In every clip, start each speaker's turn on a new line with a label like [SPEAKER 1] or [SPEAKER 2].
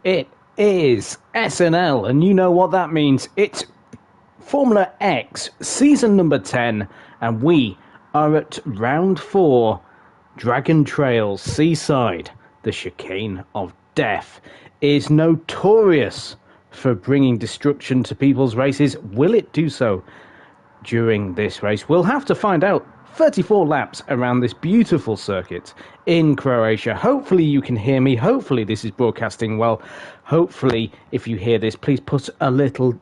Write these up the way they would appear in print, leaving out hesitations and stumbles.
[SPEAKER 1] It is SNL, and you know what that means. It's Formula X, season number 10, and we are at round 4, Dragon Trail Seaside. The chicane of death is notorious for bringing destruction to people's races. Will it do so during this race? We'll have to find out. 34 laps around this beautiful circuit in Croatia. Hopefully you can hear me. Hopefully this is broadcasting well. Hopefully, if you hear this, please put a little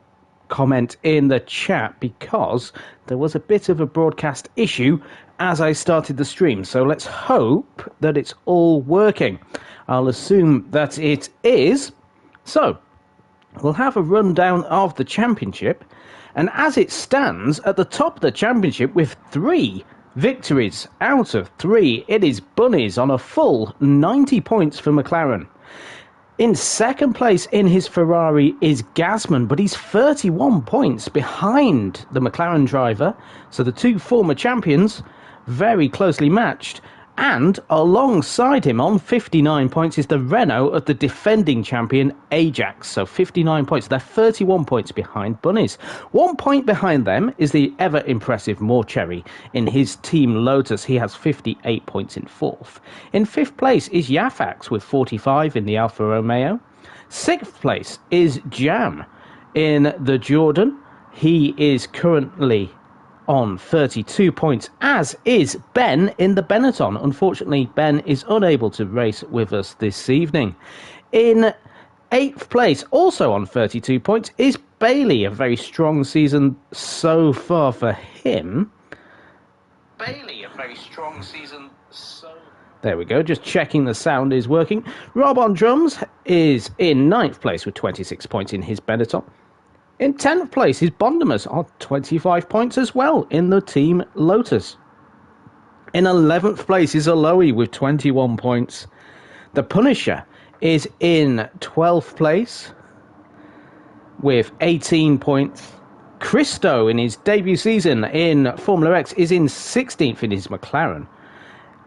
[SPEAKER 1] comment in the chat, because there was a bit of a broadcast issue as I started the stream. So let's hope that it's all working. I'll assume that it is. So we'll have a rundown of the championship. And as it stands at the top of the championship with 3 victories out of 3, it is Bunnies on a full 90 points for McLaren. In second place in his Ferrari is Gasman, but he's 31 points behind the McLaren driver. So the two former champions, very closely matched. And alongside him on 59 points is the Renault of the defending champion Ajax. So 59 points. They're 31 points behind Bunnies. 1 point behind them is the ever-impressive Morcherry in his team Lotus. He has 58 points in 4th. In 5th place is Yafax with 45 in the Alfa Romeo. 6th place is Jam in the Jordan. He is currently on 32 points, as is Ben in the Benetton. Unfortunately, Ben is unable to race with us this evening. In 8th place, also on 32 points, is Bailey. A very strong season so far for him. There we go, just checking the sound is working. Rob on drums is in 9th place with 26 points in his Benetton. In 10th place is Bondimus on 25 points as well in the Team Lotus. In 11th place is Aloe with 21 points. The Punisher is in 12th place with 18 points. Christo, in his debut season in Formula X, is in 16th in his McLaren.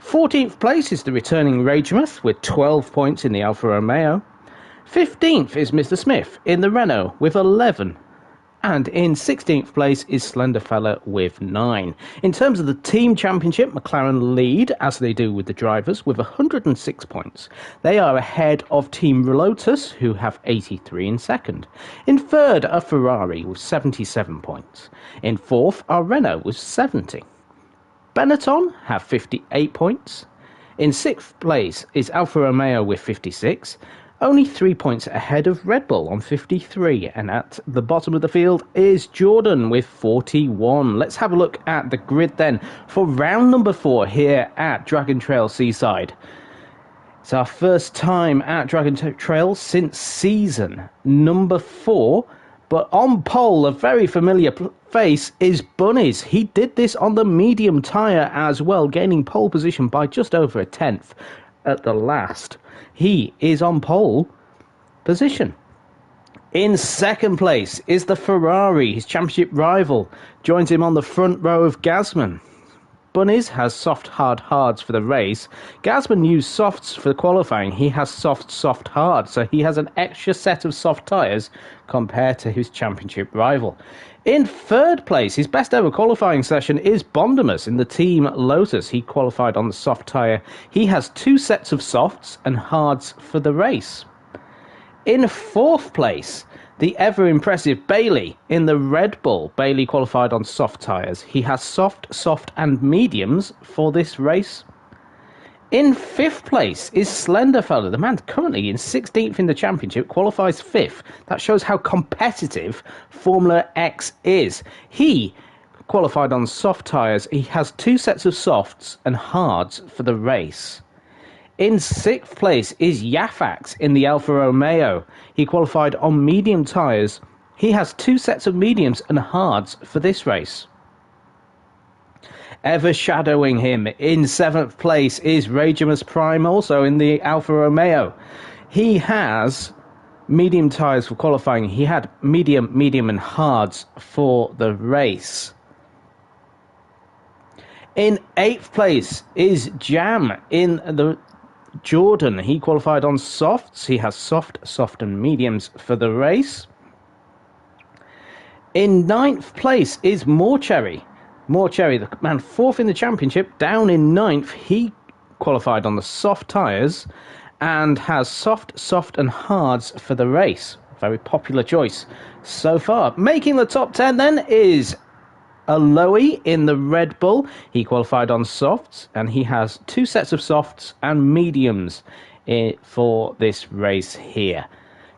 [SPEAKER 1] 14th place is the returning Ragemuth with 12 points in the Alfa Romeo. 15th is Mr. Smith in the Renault with 11. And in 16th place is Slenderfella with 9. In terms of the team championship, McLaren lead, as they do with the drivers, with 106 points. They are ahead of Team Lotus, who have 83 in second. In third are Ferrari with 77 points. In fourth are Renault with 70. Benetton have 58 points. In sixth place is Alfa Romeo with 56. Only 3 points ahead of Red Bull on 53, and at the bottom of the field is Jordan with 41. Let's have a look at the grid then for round number 4 here at Dragon Trail Seaside. It's our first time at Dragon Trail since season number 4, but on pole, a very familiar face is Bunnies. He did this on the medium tyre as well, gaining pole position by just over a tenth at the last. He is on pole position. In second place is the Ferrari, his championship rival. Joins him on the front row of Gasman. Bunnies has soft, hard, hards for the race. Gasman used softs for the qualifying. He has soft, soft, hard. So he has an extra set of soft tyres compared to his championship rival. In third place, his best ever qualifying session is Bondimus in the Team Lotus. He qualified on the soft tyre. He has 2 sets of softs and hards for the race. In fourth place, the ever-impressive Bailey in the Red Bull. Bailey qualified on soft tyres. He has soft, soft and mediums for this race. In 5th place is Slenderfella. The man currently in 16th in the championship qualifies 5th. That shows how competitive Formula X is. He qualified on soft tyres. He has 2 sets of softs and hards for the race. In 6th place is Yafax in the Alfa Romeo. He qualified on medium tyres. He has 2 sets of mediums and hards for this race. Ever shadowing him in 7th place is Ragemus Prime, also in the Alfa Romeo. He has medium tyres for qualifying. He had medium, medium and hards for the race. In 8th place is Jam in the Jordan. He qualified on softs. He has soft, soft and mediums for the race. In 9th place is Morecherry. Morecherry, the man 4th in the championship, down in 9th. He qualified on the soft tyres and has soft, soft and hards for the race. Very popular choice so far. Making the top 10 then is Aloe in the Red Bull. He qualified on softs and he has 2 sets of softs and mediums for this race here.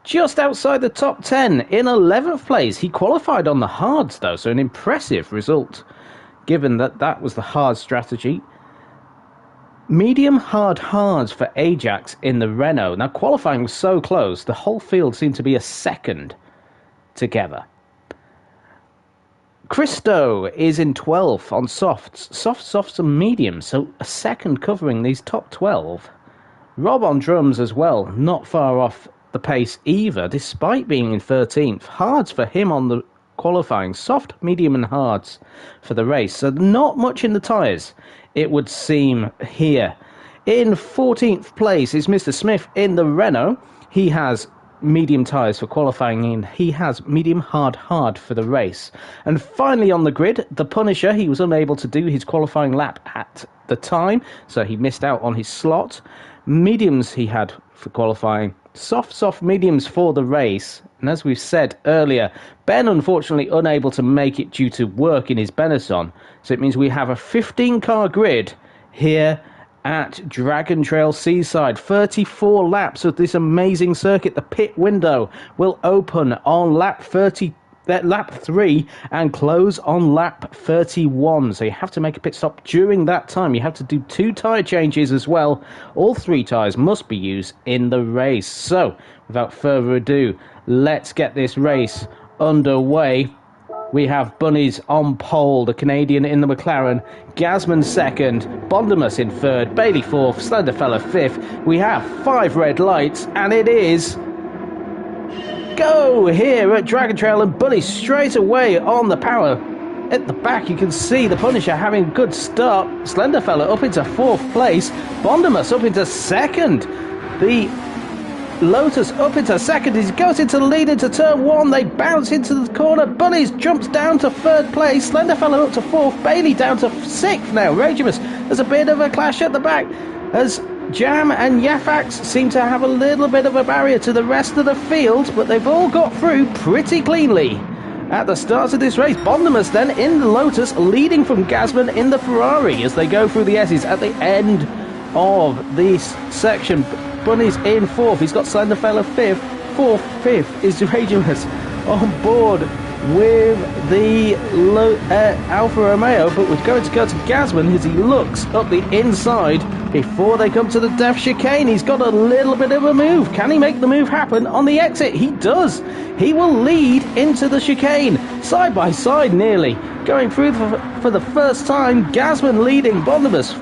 [SPEAKER 1] Just outside the top 10, in 11th place, he qualified on the hards though, so an impressive result, given that that was the hard strategy. Medium hard hards for Ajax in the Renault. Now qualifying was so close, the whole field seemed to be a second together. Christo is in 12th on softs, softs and mediums, so a second covering these top 12. Rob on drums as well, not far off the pace either, despite being in 13th. Hards for him on the qualifying, soft, medium and hards for the race, so not much in the tyres, it would seem here. In 14th place is Mr. Smith in the Renault. He has medium tyres for qualifying and he has medium hard for the race. And finally on the grid, the Punisher. He was unable to do his qualifying lap at the time, so he missed out on his slot. Mediums he had for qualifying, soft mediums for the race. And as we've said earlier, Ben unfortunately unable to make it due to work in his Benetton, so it means we have a 15-car grid here at Dragon Trail Seaside. 34 laps of this amazing circuit. The pit window will open on lap 3 and close on lap 31. So you have to make a pit stop during that time. You have to do 2 tyre changes as well. All 3 tyres must be used in the race. So without further ado, let's get this race underway. We have Bunnies on pole, the Canadian in the McLaren, Gasman second, Bondemus in third, Bailey fourth, Slenderfella fifth. We have 5 red lights, and it is go here at Dragon Trail, and Bunnies straight away on the power. At the back, you can see the Punisher having a good start. Slenderfella up into 4th place, Bondemus up into 2nd. The Lotus up into 2nd. He goes into the lead into turn 1. They bounce into the corner. Bunnies jumps down to 3rd place. Slenderfella up to 4th. Bailey down to 6th now. Ragemus, there's a bit of a clash at the back as Jam and Yafax seem to have a little bit of a barrier to the rest of the field, but they've all got through pretty cleanly at the start of this race. Bondemus then in the Lotus, leading from Gasman in the Ferrari as they go through the S's at the end of this section. Bunny's in 4th. He's got Slenderfella 5th. 5th is Ragemus on board with the Alfa Romeo, but we're going to go to Gasman as he looks up the inside before they come to the Death Chicane. He's got a little bit of a move. Can he make the move happen on the exit? He does. He will lead into the chicane, side by side nearly. Going through for the first time, Gasman leading Bondemus.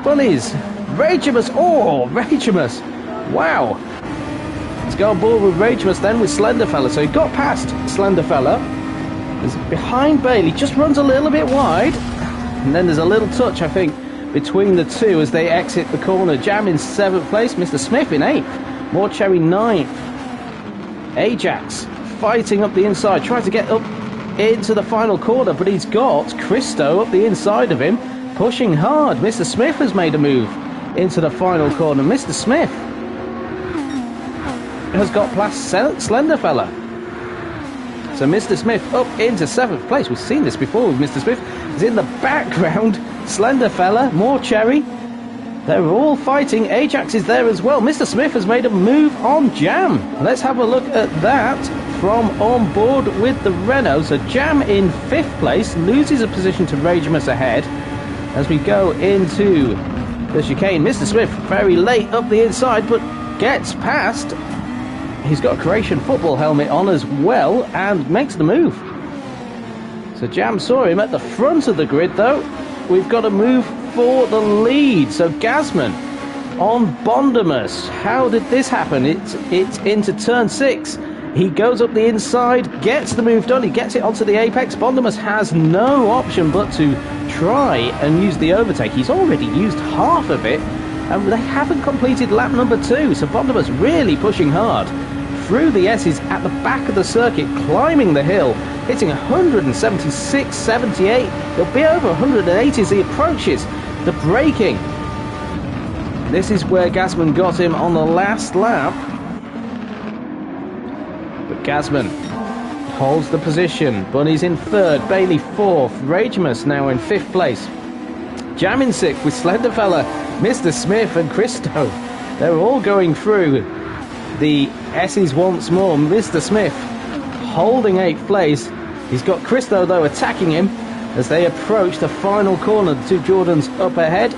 [SPEAKER 1] Bunnies. Ragemus. Oh, Ragemus. Wow. Let's go on board with Ragemus then with Slenderfella. So he got past Slenderfella. Is behind Bailey. Just runs a little bit wide. And then there's a little touch, I think, between the two as they exit the corner. Jam in 7th place. Mr. Smith in 8th. Morecherry 9th. Ajax fighting up the inside. Trying to get up into the final corner. But he's got Christo up the inside of him. Pushing hard. Mr. Smith has made a move into the final corner. Mr. Smith has got past Slenderfella. So Mr. Smith up into 7th place. We've seen this before with Mr. Smith. He's in the background. Slenderfella, Morecherry. They're all fighting. Ajax is there as well. Mr. Smith has made a move on Jam. Let's have a look at that from on board with the Renault. So Jam in 5th place loses a position to Ragemus ahead as we go into the chicane. Mr. Smith very late up the inside, but gets past. He's got a Croatian football helmet on as well and makes the move. So Jam saw him at the front of the grid though. We've got a move for the lead. So Gasman on Bondemus. How did this happen? It's into turn 6. He goes up the inside, gets the move done, he gets it onto the apex. Bondemus has no option but to try and use the overtake. He's already used half of it and they haven't completed lap number 2, so Bondimus really pushing hard through the S's at the back of the circuit, climbing the hill, hitting 176.78. He'll be over 180 as he approaches the braking. This is where Gasman got him on the last lap. But Gasman holds the position. Bunny's in 3rd, Bailey 4th, Ragemus now in 5th place. Jam in 6th with Slenderfella, Mr. Smith and Christo. They're all going through the S's once more. Mr. Smith holding 8th place. He's got Christo though attacking him as they approach the final corner. The two Jordans up ahead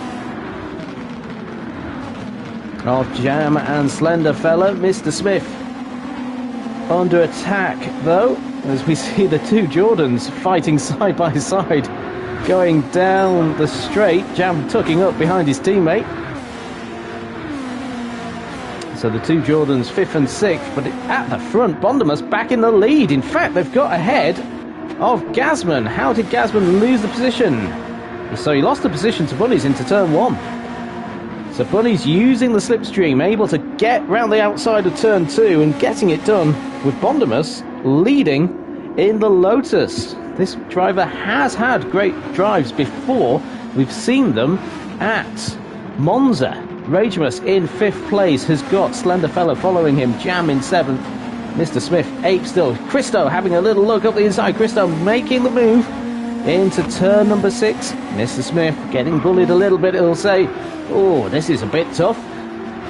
[SPEAKER 1] of Jam and Slenderfella. Mr. Smith under attack though, as we see the two Jordans fighting side by side, going down the straight. Jam tucking up behind his teammate. So the two Jordans 5th and 6th, but at the front, Bondimus back in the lead. In fact, they've got ahead of Gasman. How did Gasman lose the position? So he lost the position to Bunnies into turn 1. So Bunny's using the slipstream, able to get round the outside of turn 2 and getting it done with Bondimus leading in the Lotus. This driver has had great drives before. We've seen them at Monza. Ragemus in 5th place has got Slenderfella following him. Jam in 7th. Mr. Smith 8th still. Christo having a little look up the inside. Christo making the move into turn number 6. Mr. Smith getting bullied a little bit. He'll say, oh, this is a bit tough,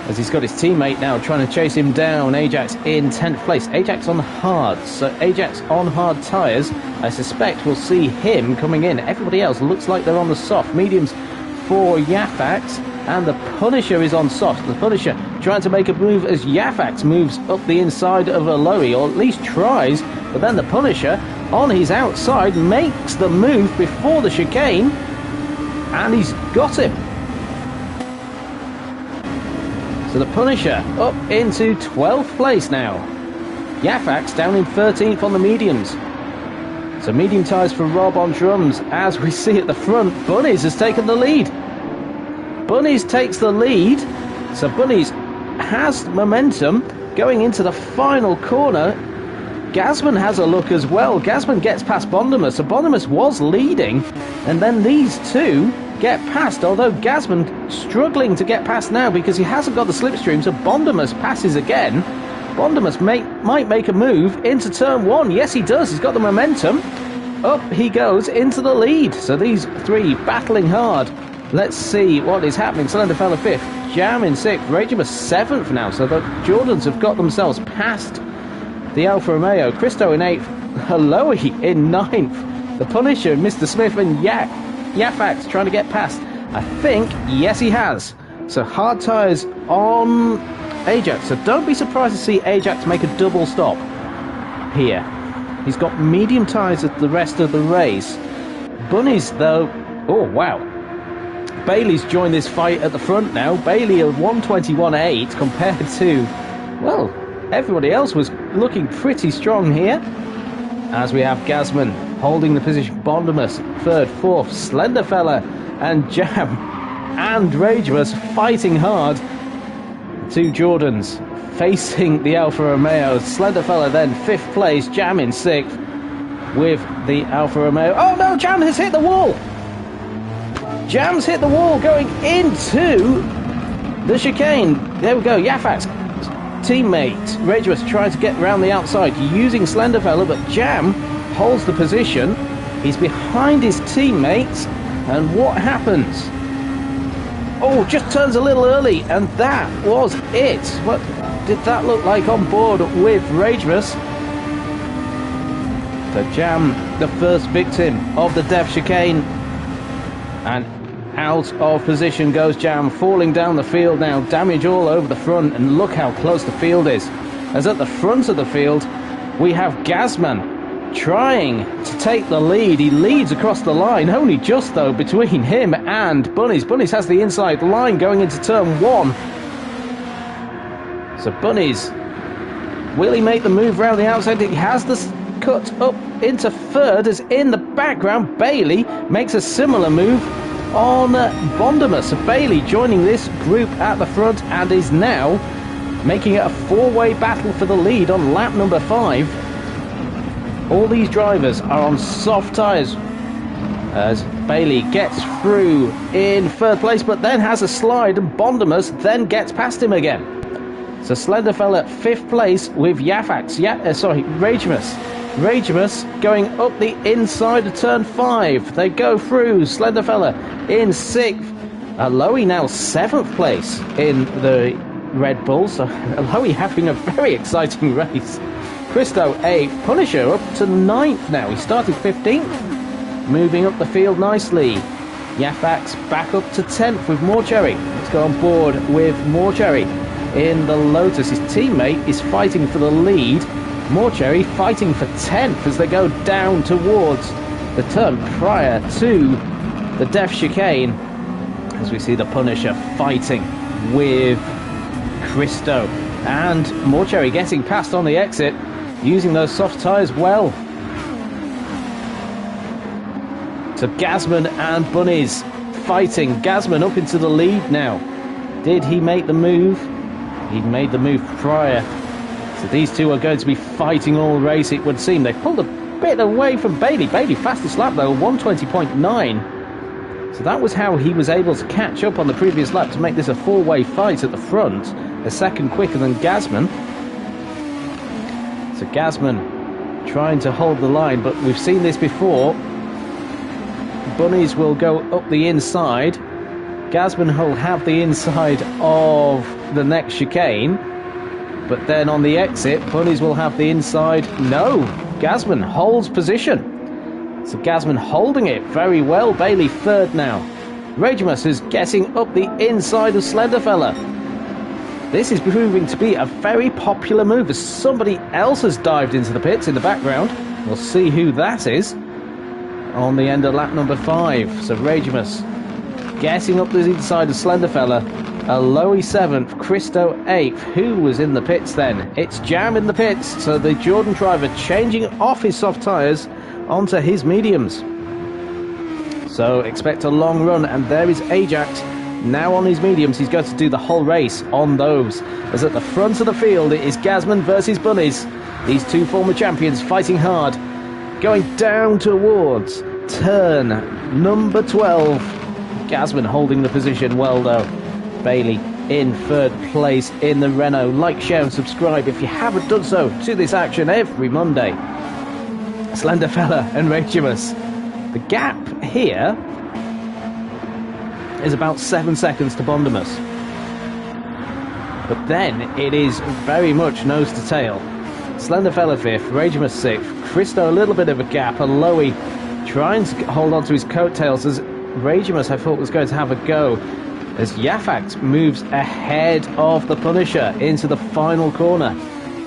[SPEAKER 1] as he's got his teammate now trying to chase him down. Ajax in 10th place. Ajax on hards, so Ajax on hard tyres. I suspect we'll see him coming in. Everybody else looks like they're on the soft mediums for Yafax, and the Punisher is on soft. The Punisher trying to make a move as Yafax moves up the inside of Aloe, or at least tries, but then the Punisher on his outside makes the move before the chicane, and he's got him. So the Punisher up into 12th place now. Yafax down in 13th on the mediums. So medium tyres for Rob on drums. As we see at the front, Bunnies has taken the lead. Bunnies takes the lead. So Bunnies has momentum going into the final corner. Gasman has a look as well. Gasman gets past Bondimus. So Bondimus was leading, and then these two get past, although Gasman struggling to get past now because he hasn't got the slipstream. So Bondimus passes again. Bondimus might make a move into turn 1. Yes, he does. He's got the momentum. Up he goes into the lead. So these three battling hard. Let's see what is happening. Slenderfella 5th, Jam in 6th, Ragemus 7th now. So the Jordans have got themselves past the Alfa Romeo. Christo in 8th, Aloe in 9th. The Punisher, Mr. Smith and Yafax trying to get past. I think, yes, he has. So hard tyres on Ajax. So don't be surprised to see Ajax make a double stop here. He's got medium tyres at the rest of the race. Bunnies, though, oh, wow. Bailey's joined this fight at the front now. Bailey at 121.8 compared to, well, everybody else was looking pretty strong here. As we have Gasman holding the position. Bondimus 3rd, 4th, Slenderfella and Jam and Ragemus fighting hard. Two Jordans facing the Alfa Romeo. Slenderfella then 5th place. Jam in 6th with the Alfa Romeo. Oh no, Jam has hit the wall. Jam's hit the wall going into the chicane. There we go. Yafax teammate Ragemus trying to get around the outside using Slenderfella, but Jam holds the position. He's behind his teammates, and what happens? Oh, just turns a little early, and that was it. What did that look like on board with Ragemus? So Jam, the first victim of the death chicane, and out of position goes Jam, falling down the field now. Damage all over the front, and look how close the field is. As at the front of the field, we have Gasman trying to take the lead. He leads across the line, only just though between him and Bunnies. Bunnies has the inside line going into turn 1. So Bunnies, will he make the move round the outside? He has the cut up into 3rd, as in the background Bailey makes a similar move on Bondimus. So Bailey joining this group at the front and is now making it a four-way battle for the lead on lap number 5. All these drivers are on soft tyres as Bailey gets through in third place, but then has a slide, and Bondimus then gets past him again. So Slenderfella 5th place with Yafax. Ragemus going up the inside of turn 5. They go through. Slenderfella in 6th. Aloe now 7th place in the Red Bull. So Aloe having a very exciting race. Christo 8th. Punisher up to 9th now. He started 15th. Moving up the field nicely. Yafax back up to 10th with Morcherry. Let's go on board with Morcherry in the Lotus. His teammate is fighting for the lead. Morcherry fighting for 10th as they go down towards the turn prior to the Death Chicane, as we see the Punisher fighting with Christo. And Morcherry getting past on the exit, using those soft tyres well. So Gazman and Bunnies fighting. Gazman up into the lead now. Did he make the move? He made the move prior. So these two are going to be fighting all race, it would seem. They pulled a bit away from Bailey. Bailey fastest lap though, 120.9. So that was how he was able to catch up on the previous lap to make this a four-way fight at the front. A second quicker than Gazman. So Gazman trying to hold the line, but we've seen this before. Bunnies will go up the inside. Gazman will have the inside of the next chicane. But then on the exit, Bunnies will have the inside. No, Gazman holds position. So Gazman holding it very well. Bailey 3rd now. Ragemus is getting up the inside of Slenderfella. This is proving to be a very popular move as somebody else has dived into the pits in the background. We'll see who that is on the end of lap number 5. So Ragemus getting up the inside of Slenderfella. Aloe 7th, Christo 8th. Who was in the pits then? It's Jam in the pits. So the Jordan driver changing off his soft tyres onto his mediums. So expect a long run, and there is Ajax now on his mediums. He's going to do the whole race on those. As at the front of the field, it is Gazman versus Bunnies. These two former champions fighting hard. Going down towards turn number 12. Gazman holding the position well though. Bailey in 3rd place in the Renault. Like, share and subscribe if you haven't done so to this action every Monday. Slenderfella and Ragemus. The gap here is about 7 seconds to Bondimus. But then it is very much nose to tail. Slenderfella 5th, Ragemus 6th, Christo a little bit of a gap, and Loey trying to hold on to his coattails as Ragemus I thought was going to have a go. As Yafax moves ahead of the Punisher into the final corner.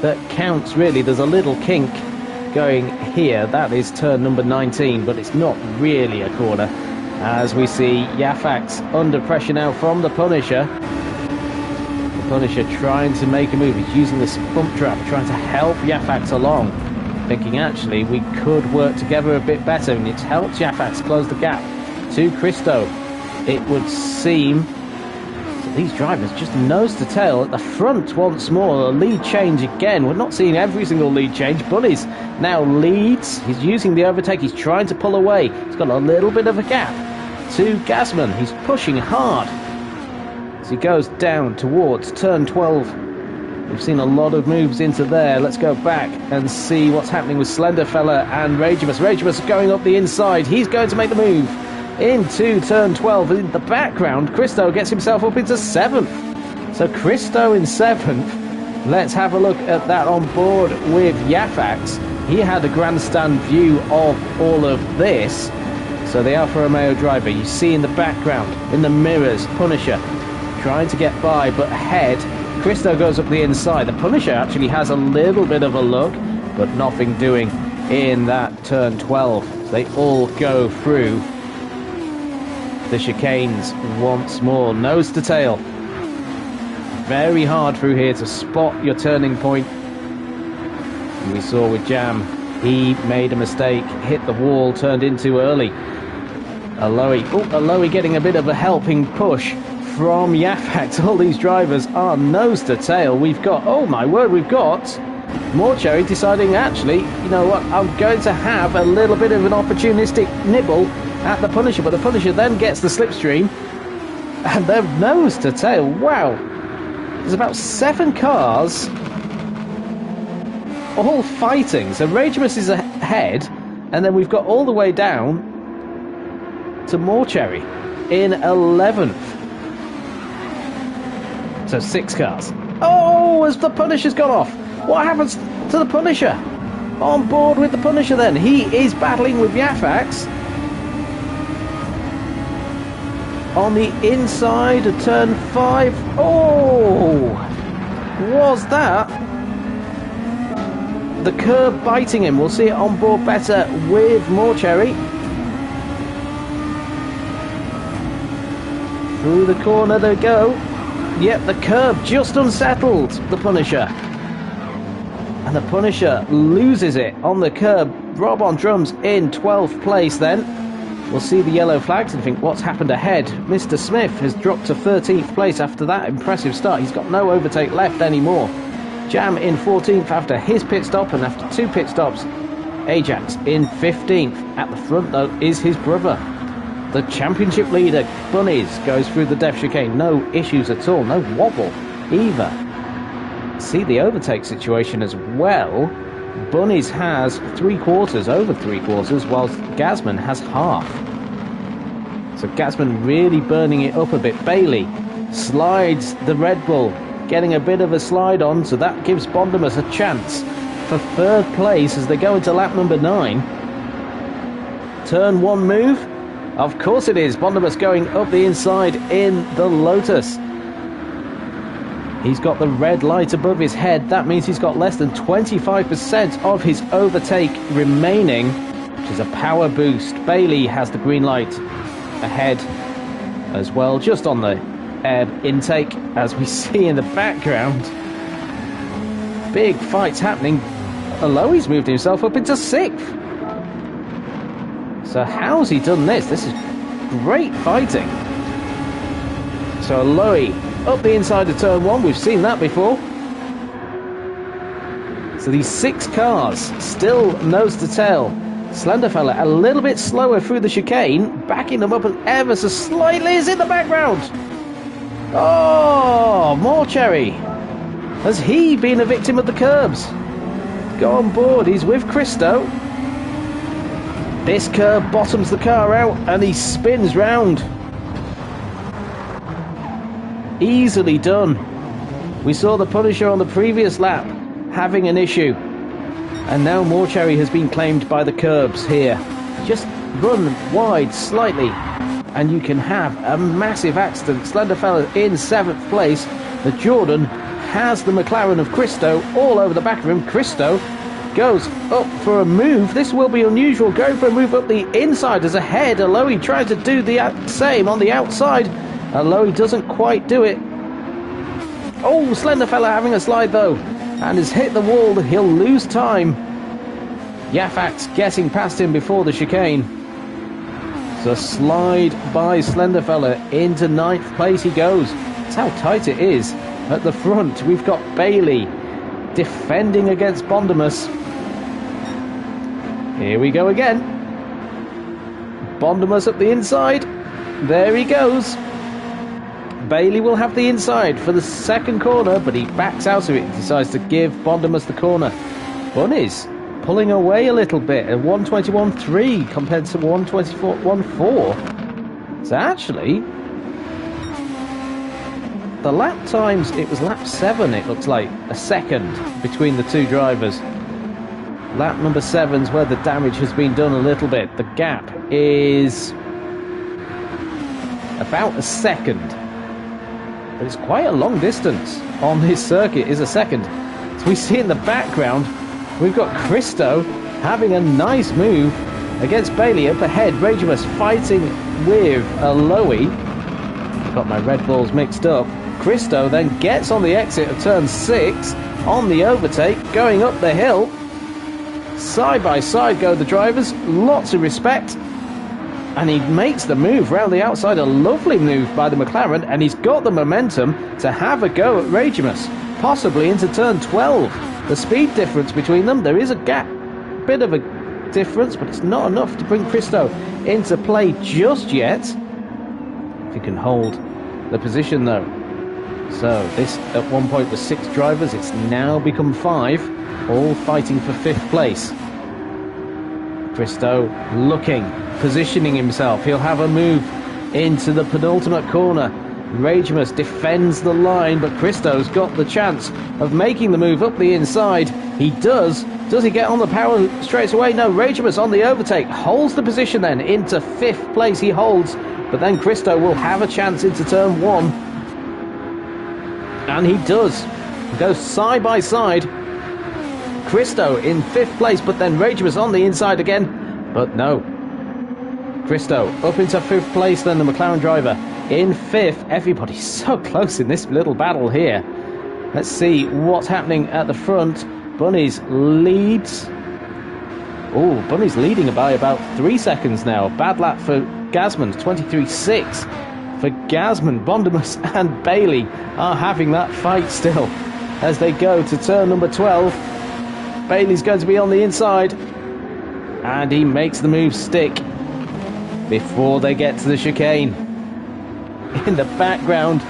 [SPEAKER 1] That counts really, there's a little kink going here, that is turn number 19, but it's not really a corner. As we see Yafax under pressure now from the Punisher. The Punisher trying to make a move, he's using this bump trap, trying to help Yafax along. Thinking actually we could work together a bit better, and it's helped Yafax close the gap to Christo. It would seem these drivers just nose to tail at the front once more. A lead change again. We're not seeing every single lead change. Bunnies now leads. He's using the overtake. He's trying to pull away. He's got a little bit of a gap to Gazman. He's pushing hard as he goes down towards turn 12. We've seen a lot of moves into there. Let's go back and see what's happening with Slenderfella and Ragemus. Ragemus going up the inside. He's going to make the move into turn 12. In the background, Christo gets himself up into 7th. So Christo in 7th. Let's have a look at that on board with Yafax. He had a grandstand view of all of this. So the Alfa Romeo driver, you see in the background, in the mirrors, Punisher trying to get by, but ahead, Christo goes up the inside. The Punisher actually has a little bit of a look, but nothing doing in that turn 12. They all go through the chicanes once more, nose to tail. Very hard through here to spot your turning point. And we saw with Jam, he made a mistake, hit the wall, turned in too early. Aloe getting a bit of a helping push from Yafax. All these drivers are nose to tail. We've got, oh my word, we've got Morcherry deciding, actually, you know what, I'm going to have a little bit of an opportunistic nibble at the Punisher, but the Punisher then gets the slipstream, and they're nose to tail. Wow. There's about 7 cars all fighting. So Ragemus is ahead, and then we've got all the way down to Morcherry in 11th. So 6 cars. Oh, as the Punisher's gone off. What happens to the Punisher? On board with the Punisher then. He is battling with Yafax. On the inside of turn 5. Oh! Was that the curb biting him? We'll see it on board better with Morcherry. Through the corner they go. Yep, the curb just unsettled the Punisher. And the Punisher loses it on the curb. Rob on drums in 12th place then. We'll see the yellow flags and think, what's happened ahead? Mr. Smith has dropped to 13th place after that impressive start. He's got no overtake left anymore. Jam in 14th after his pit stop, and after 2 pit stops, Ajax in 15th. At the front, though, is his brother. The championship leader, Bunnies, goes through the depth chicane. No issues at all. No wobble either. See the overtake situation as well. Bunnies has 3/4, over 3/4, whilst Gazman has half. So Gazman really burning it up a bit. Bailey slides the Red Bull, getting a bit of a slide on, so that gives Bondimus a chance for 3rd place as they go into lap number 9. Turn 1 move. Of course it is. Bondimus going up the inside in the Lotus. He's got the red light above his head. That means he's got less than 25% of his overtake remaining, which is a power boost. Bailey has the green light ahead as well, just on the air intake, as we see in the background. Big fights happening. Aloe's moved himself up into 6th. So how's he done this? This is great fighting. So Aloe up the inside of turn 1, we've seen that before. So these 6 cars still nose to tail. Slenderfella a little bit slower through the chicane, backing them up ever so slightly, is in the background. Oh, Morcherry. Has he been a victim of the curbs? Go on board, he's with Christo. This curb bottoms the car out and he spins round. Easily done. We saw the Punisher on the previous lap having an issue, and now Morcherry has been claimed by the curbs here. Just run wide slightly and you can have a massive accident. Slenderfella in 7th place. The Jordan has the McLaren of Christo all over the back of him. Christo goes up for a move. This will be unusual, going for a move up the inside as ahead. Aloe tries to do the same on the outside. Aloe doesn't quite do it. Oh, Slenderfella having a slide though, and has hit the wall. He'll lose time. Yafax getting past him before the chicane. So slide by Slenderfella into 9th place he goes. That's how tight it is at the front. We've got Bailey defending against Bondimus. Here we go again. Bondimus up the inside. There he goes. Bailey will have the inside for the 2nd corner, but he backs out of it. He decides to give Bondimus the corner. Bunnies pulling away a little bit at 121.3 compared to 124.14. So actually, the lap times, it was lap 7, it looks like, a second between the 2 drivers. Lap number 7's where the damage has been done a little bit. The gap is about a second. But it's quite a long distance on this circuit, is a second. So we see in the background, we've got Christo having a nice move against Bailey up ahead. Ragemus fighting with Aloe. Got my Red Bulls mixed up. Christo then gets on the exit of turn 6 on the overtake, going up the hill. Side by side go the drivers, lots of respect. And he makes the move round the outside. A lovely move by the McLaren. And he's got the momentum to have a go at Ragemus. Possibly into turn 12. The speed difference between them, there is a gap. Bit of a difference, but it's not enough to bring Christo into play just yet. If he can hold the position though. So this at one point was 6 drivers. It's now become 5. All fighting for 5th place. Christo looking, positioning himself. He'll have a move into the penultimate corner. Ragemus defends the line, but Christo's got the chance of making the move up the inside. He does. Does he get on the power straight away? No, Ragemus on the overtake. Holds the position then into 5th place. He holds, but then Christo will have a chance into turn 1. And he does. He goes side by side. Christo in 5th place, but then Ragemus on the inside again. But no. Christo up into 5th place, then the McLaren driver in 5th. Everybody's so close in this little battle here. Let's see what's happening at the front. Bunnies leads. Oh, Bunnies leading by about 3 seconds now. Bad lap for Gasman, 23.6. For Gasman, Bondemus and Bailey are having that fight still as they go to turn number 12. Bailey's going to be on the inside, and he makes the move stick before they get to the chicane. In the background,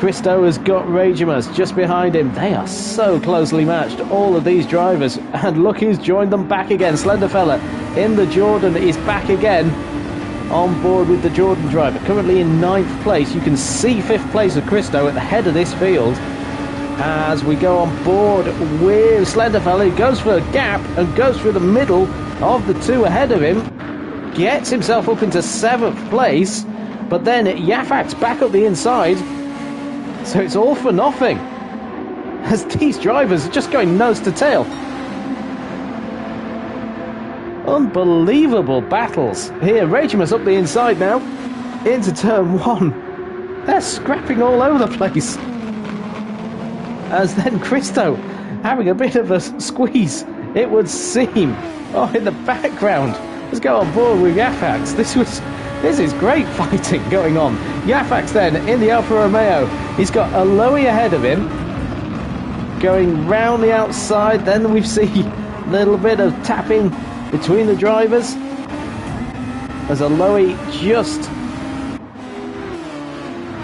[SPEAKER 1] Christo has got Ragemus just behind him. They are so closely matched, all of these drivers, and look who's joined them back again. Slenderfella in the Jordan is back again on board with the Jordan driver, currently in 9th place. You can see 5th place of Christo at the head of this field. As we go on board with Slenderfella, he goes for a gap and goes through the middle of the 2 ahead of him. Gets himself up into 7th place, but then Yafax back up the inside. So it's all for nothing, as these drivers are just going nose to tail. Unbelievable battles here. Ragemus up the inside now, into turn 1. They're scrapping all over the place. As then Christo having a bit of a squeeze, it would seem. Oh, in the background, let's go on board with Yafax. This is great fighting going on. Yafax then in the Alfa Romeo. He's got a Lowy ahead of him, going round the outside. Then we see a little bit of tapping between the drivers as a Lowy just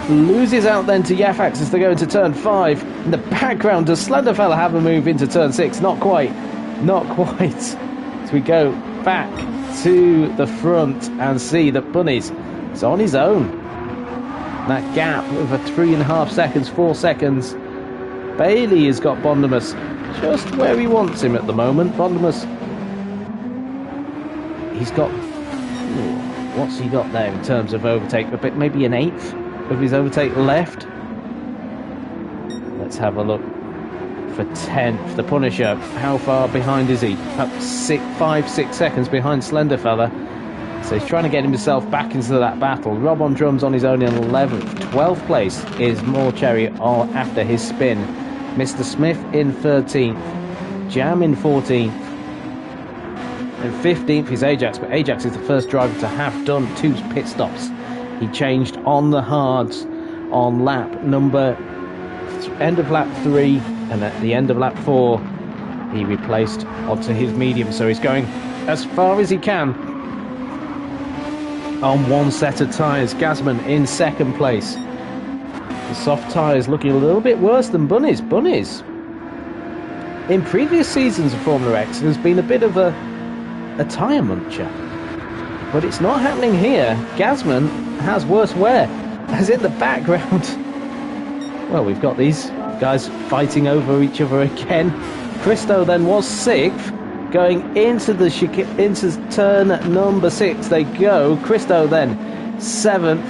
[SPEAKER 1] loses out then to Yafax as they go into turn 5. In the background, does Slenderfella have a move into turn 6? Not quite. Not quite. As we go back to the front and see that Bunnies is on his own. That gap of 3.5 seconds, 4 seconds. Bailey has got Bondemus just where he wants him at the moment. Bondemus, he's got... what's he got there in terms of overtake? A bit, maybe an 1/8 of his overtake left. Let's have a look. For 10th, the Punisher, how far behind is he? Up 5-6 seconds behind Slenderfella. So he's trying to get himself back into that battle. Rob on drums on his own in 11th. 12th place is More Cherry after his spin. Mr. Smith in 13th. Jam in 14th. And 15th is Ajax, but Ajax is the first driver to have done 2 pit stops. He changed on the hards on lap number... end of lap 3, and at the end of lap 4 he replaced onto his medium, so he's going as far as he can on 1 set of tyres. Gasman in 2nd place. The soft tyres looking a little bit worse than Bunnies. Bunnies in previous seasons of Formula X has been a bit of a tyre muncher, but it's not happening here. Gasman has worse wear, as in the background. Well, we've got these guys fighting over each other again. Christo then was 6th, going into turn number 6. They go. Christo then 7th,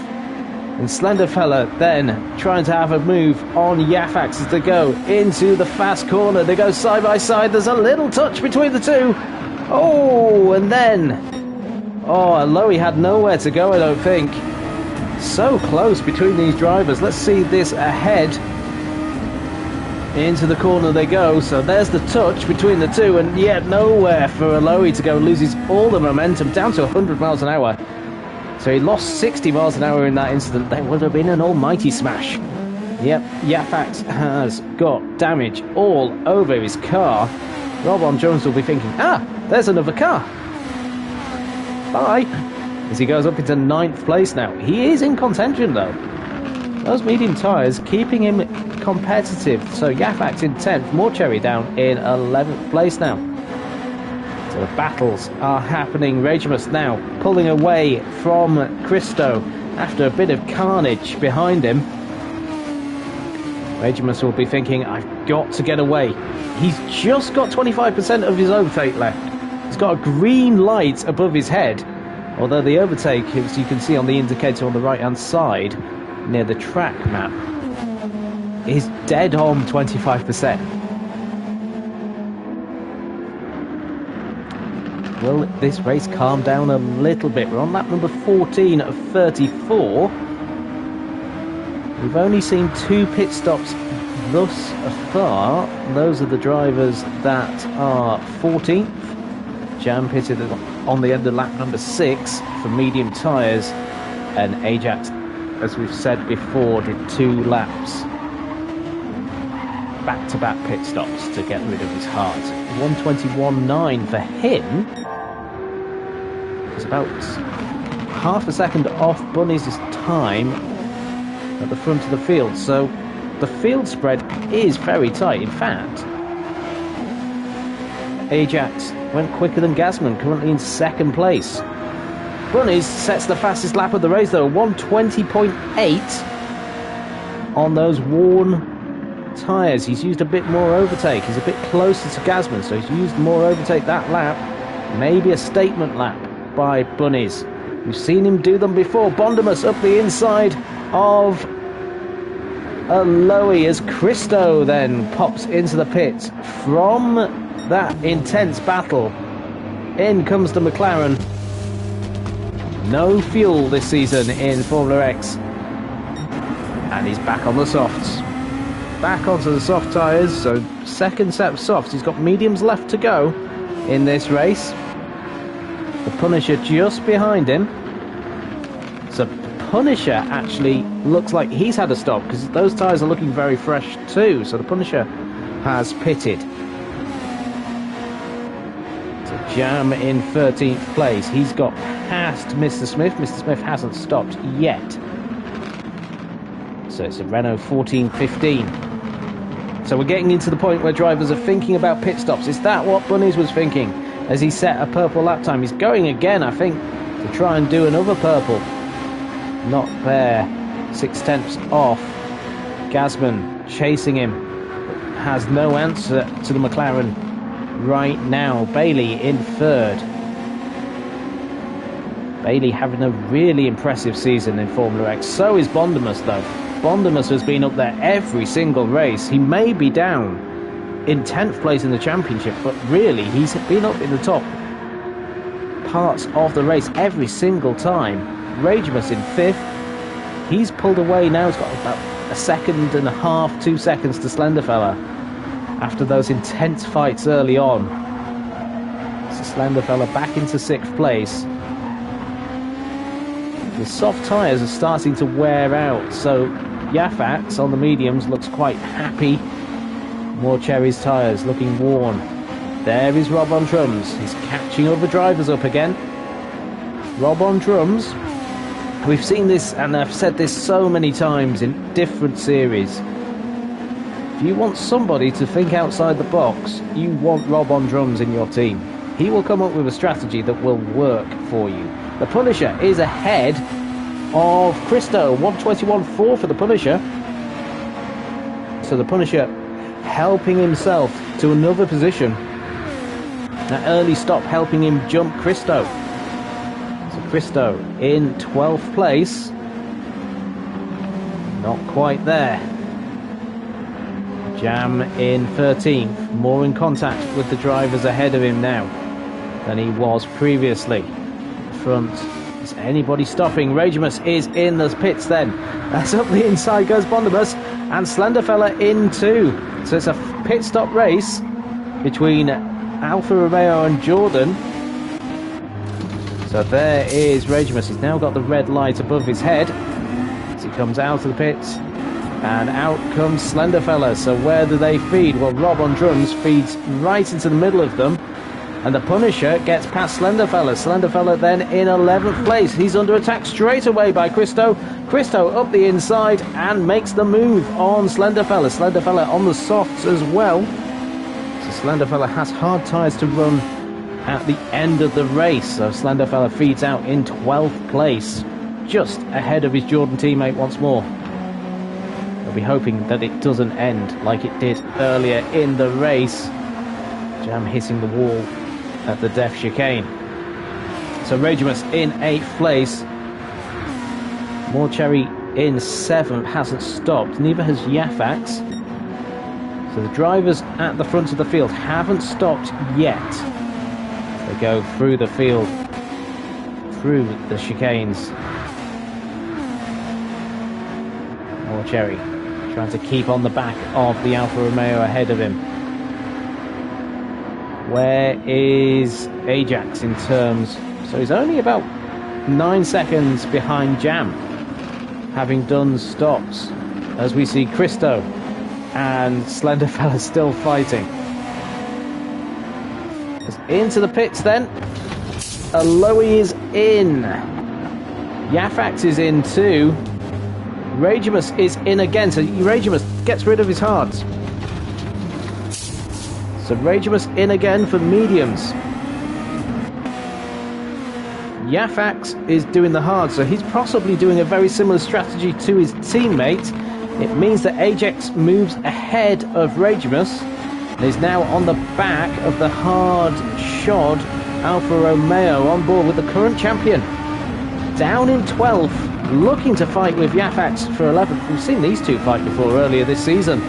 [SPEAKER 1] and Slenderfella then trying to have a move on Yafax as they go into the fast corner. They go side by side. There's a little touch between the 2. Oh, and then Lowy had nowhere to go, I don't think. So close between these drivers. Let's see this ahead. Into the corner they go, so there's the touch between the two, and yet nowhere for Aloy to go. Loses all the momentum, down to 100 miles an hour. So he lost 60 miles an hour in that incident. There would have been an almighty smash. Yep, Yafax has got damage all over his car. Rob on Jones will be thinking, there's another car. Bye. As he goes up into 9th place now. He is in contention though. Those medium tyres keeping him competitive. So Yafax in 10th, Morcherry down in 11th place now. So the battles are happening. Ragemus now pulling away from Christo after a bit of carnage behind him. Ragemus will be thinking, I've got to get away. He's just got 25% of his overtake left. He's got a green light above his head. Although the overtake, as you can see on the indicator on the right-hand side, near the track map, is dead on 25%. Will this race calm down a little bit? We're on lap number 14 of 34. We've only seen 2 pit stops thus far. Those are the drivers that are 14th. Jam pitted on the end of lap number 6 for medium tyres, and Ajax, as we've said before, did 2 laps back-to-back pit stops to get rid of his heart. 1:21.9 for him. It's about half a second off Bunny's time at the front of the field, so the field spread is very tight. In fact, Ajax went quicker than Gasman, currently in 2nd place. Bunnies sets the fastest lap of the race though, 1:20.8 on those worn tyres. He's used a bit more overtake. He's a bit closer to Gasman, so he's used more overtake that lap. Maybe a statement lap by Bunnies. We've seen him do them before. Bondimus up the inside of Aloy as Christo then pops into the pit from that intense battle. In comes the McLaren. No fuel this season in Formula X. And he's back on the softs. Back onto the soft tyres, so 2nd set of softs. He's got mediums left to go in this race. The Punisher just behind him. So Punisher actually looks like he's had a stop, because those tyres are looking very fresh too. So the Punisher has pitted. So Jam in 13th place. He's got past Mr. Smith. Mr. Smith hasn't stopped yet. So it's a Renault 1415. So we're getting into the point where drivers are thinking about pit stops. Is that what Bunnies was thinking as he set a purple lap time? He's going again, I think, to try and do another purple. Not there. 6/10 off. Gasman chasing him. Has no answer to the McLaren right now. Bailey in 3rd. Bailey having a really impressive season in Formula X. So is Bondimus though. Bondimus has been up there every single race. He may be down in 10th place in the championship, but really he's been up in the top parts of the race every single time. Ragemus in 5th. He's pulled away now. He's got about 1.5 seconds, 2 seconds to Slenderfella after those intense fights early on. So Slenderfella back into 6th place. The soft tyres are starting to wear out, so Yafax on the mediums looks quite happy. Morcherry's tyres looking worn. There is Rob on drums. He's catching other drivers up again. Rob on drums. We've seen this, and I've said this so many times in different series. If you want somebody to think outside the box, you want Rob on drums in your team. He will come up with a strategy that will work for you. The Punisher is ahead of Christo, 1:21.4 for the Punisher. So the Punisher helping himself to another position. That early stop helping him jump Christo. So Christo in 12th place. Not quite there. Jam in 13th. More in contact with the drivers ahead of him now than he was previously. Front Is anybody stopping? Ragemus is in the pits then. As up the inside goes Bondimus, and Slenderfella in too. So it's a pit stop race between Alfa Romeo and Jordan. So there is Ragemus. He's now got the red light above his head as he comes out of the pits. And out comes Slenderfella. So where do they feed? Well, Rob on drums feeds right into the middle of them. And the Punisher gets past Slenderfella. Slenderfella then in 11th place. He's under attack straight away by Christo. Christo up the inside and makes the move on Slenderfella. Slenderfella on the softs as well. So Slenderfella has hard tyres to run at the end of the race. So Slenderfella feeds out in 12th place, just ahead of his Jordan teammate once more. We'll be hoping that it doesn't end like it did earlier in the race. Jam hitting the wall at the Def Chicane. So Ragemus in 8th place. Morcherry in 7th, hasn't stopped. Neither has Yafax. So the drivers at the front of the field haven't stopped yet. They go through the field, through the chicanes. Morcherry trying to keep on the back of the Alfa Romeo ahead of him. Where is Ajax in terms? So he's only about 9 seconds behind Jam, having done stops, as we see Christo and Slenderfella still fighting. Into the pits then. Aloe is in. Yafax is in too. Ragemus is in again, so Ragemus gets rid of his hards. So Ragemus in again for mediums. Yafax is doing the hard, so he's possibly doing a very similar strategy to his teammate. It means that Ajax moves ahead of Ragemus and is now on the back of the hard shod Alfa Romeo, on board with the current champion. Down in 12th, looking to fight with Yafax for 11th. We've seen these two fight before earlier this season.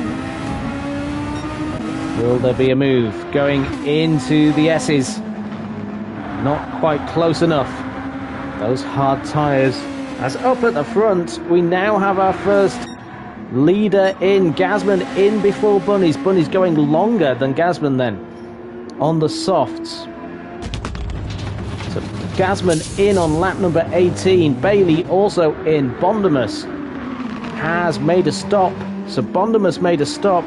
[SPEAKER 1] Will there be a move going into the S's? Not quite close enough. Those hard tyres. As up at the front, we now have our first leader in. Gazman in before Bunnies. Bunnies going longer than Gazman then on the softs. So Gazman in on lap number 18. Bailey also in. Bondimus has made a stop. So Bondimus made a stop.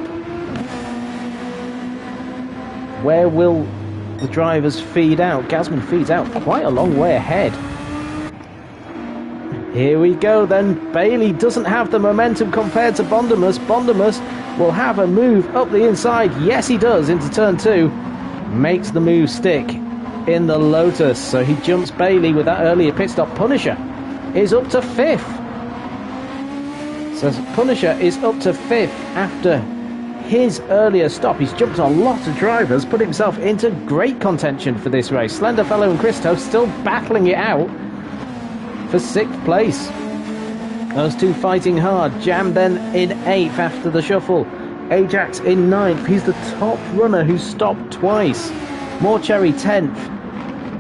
[SPEAKER 1] Where will the drivers feed out? Gazman feeds out quite a long way ahead. Here we go then. Bailey doesn't have the momentum compared to Bondimus. Bondimus will have a move up the inside. Yes, he does, into turn 2. Makes the move stick in the Lotus. So he jumps Bailey with that earlier pit stop. Punisher is up to 5th. So Punisher is up to 5th after his earlier stop. He's jumped a lot of drivers, put himself into great contention for this race. Slenderfellow and Christo still battling it out for 6th place. Those two fighting hard. Jam then in 8th after the shuffle. Ajax in 9th. He's the top runner who's stopped twice. Morcherry 10th.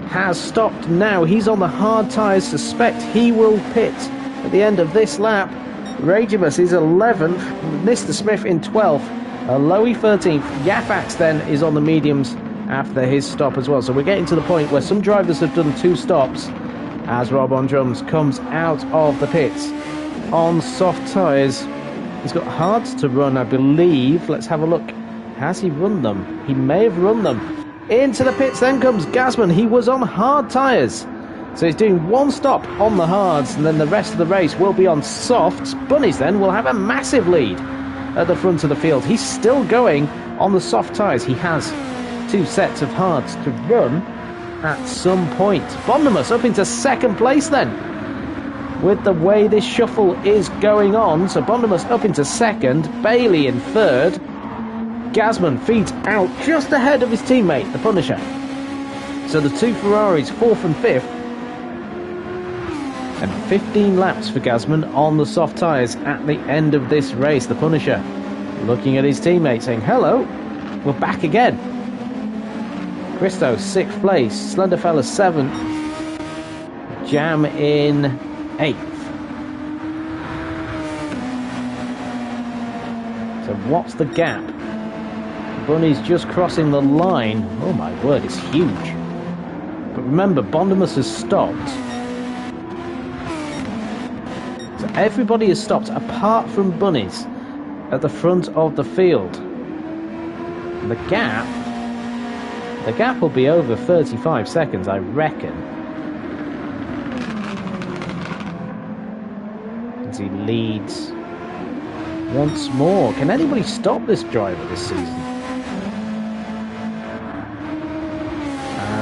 [SPEAKER 1] Has stopped now. He's on the hard tyres. Suspect he will pit at the end of this lap. Ragemus is 11th. Mr. Smith in 12th. Aloe 13th. Yafax then is on the mediums after his stop as well. So we're getting to the point where some drivers have done 2 stops as Rob on drums comes out of the pits on soft tyres. He's got hards to run, I believe. Let's have a look. Has he run them? He may have run them. Into the pits then comes Gazman. He was on hard tyres. So he's doing 1 stop on the hards, and then the rest of the race will be on softs. Bunnies then will have a massive lead at the front of the field. He's still going on the soft tyres. He has 2 sets of hards to run at some point. Bondimus up into 2nd place then, with the way this shuffle is going on. So Bondimus up into 2nd, Bailey in 3rd. Gazman feeds out just ahead of his teammate, the Punisher. So the 2 Ferraris, 4th and 5th. And 15 laps for Gazman on the soft tyres at the end of this race. The Punisher looking at his teammate saying, hello, we're back again. Christo 6th place, Slenderfella 7th. Jam in 8th. So what's the gap? Bunny's just crossing the line. Oh my word, it's huge. But remember, Bondimus has stopped. So everybody has stopped apart from Bunny's at the front of the field. The gap will be over 35 seconds, I reckon. As he leads once more. Can anybody stop this driver this season?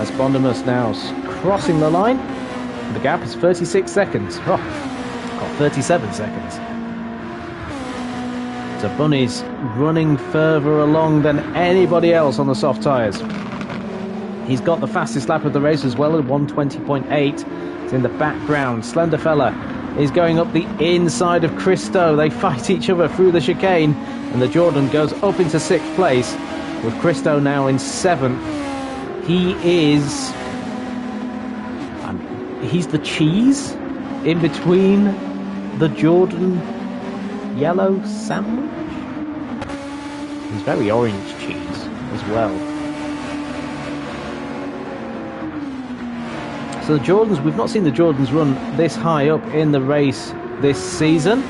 [SPEAKER 1] As Bondimus now crossing the line, the gap is 36 seconds. Oh, 37 seconds. So Bunny's running further along than anybody else on the soft tyres. He's got the fastest lap of the race as well at 120.8. It's in the background. Slender Fella is going up the inside of Christo. They fight each other through the chicane, and the Jordan goes up into 6th place with Christo now in 7th. He is... he's the cheese in between the Jordan yellow sandwich. He's very orange cheese as well. So the Jordans, we've not seen the Jordans run this high up in the race this season.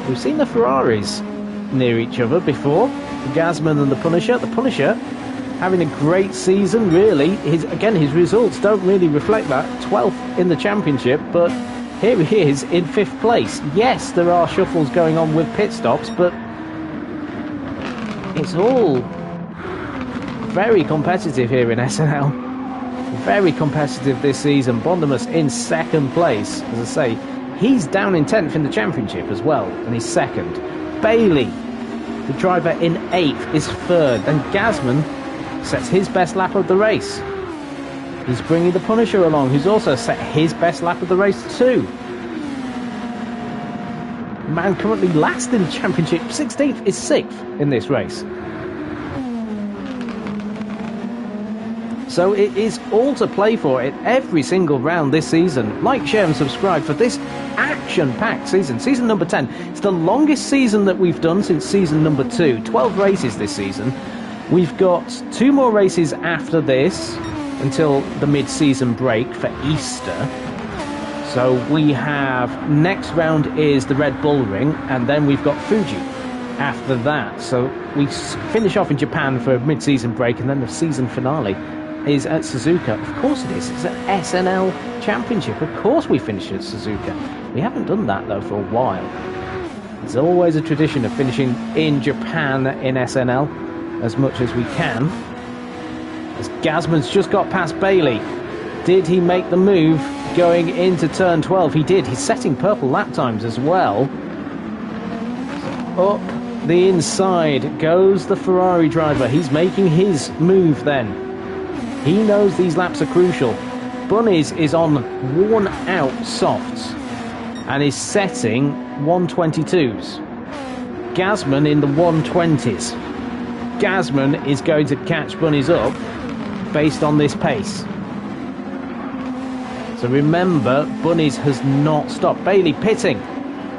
[SPEAKER 1] We've seen the Ferraris near each other before, the Gasman and the Punisher. The Punisher having a great season, really. His results don't really reflect that. 12th in the championship, but here he is in 5th place. Yes, there are shuffles going on with pit stops, but it's all very competitive here in SNL. Very competitive this season. Bondimus in 2nd place. As I say, he's down in 10th in the championship as well, and he's 2nd. Bailey, the driver, in 8th, is 3rd. And Gasman sets his best lap of the race. He's bringing the Punisher along, who's also set his best lap of the race too. Man currently last in the championship, 16th, is 6th in this race. So it is all to play for in every single round this season. Like, share and subscribe for this action-packed season. Season number 10. It's the longest season that we've done since season number 2. 12 races this season. We've got 2 more races after this until the mid-season break for Easter. So we have, next round is the Red Bull Ring, and then we've got Fuji after that. So we finish off in Japan for a mid-season break, and then the season finale is at Suzuka. Of course it is. It's an SNL championship. Of course we finish at Suzuka. We haven't done that though for a while. There's always a tradition of finishing in Japan in SNL as much as we can. As Gasman's just got past Bailey. Did he make the move going into turn 12? He did. He's setting purple lap times as well. Up the inside goes the Ferrari driver. He's making his move then. He knows these laps are crucial. Bunnies is on worn out softs and is setting 122s. Gasman in the 120s. Gasman is going to catch Bunnies up based on this pace. So remember, Bunnies has not stopped. Bailey pitting.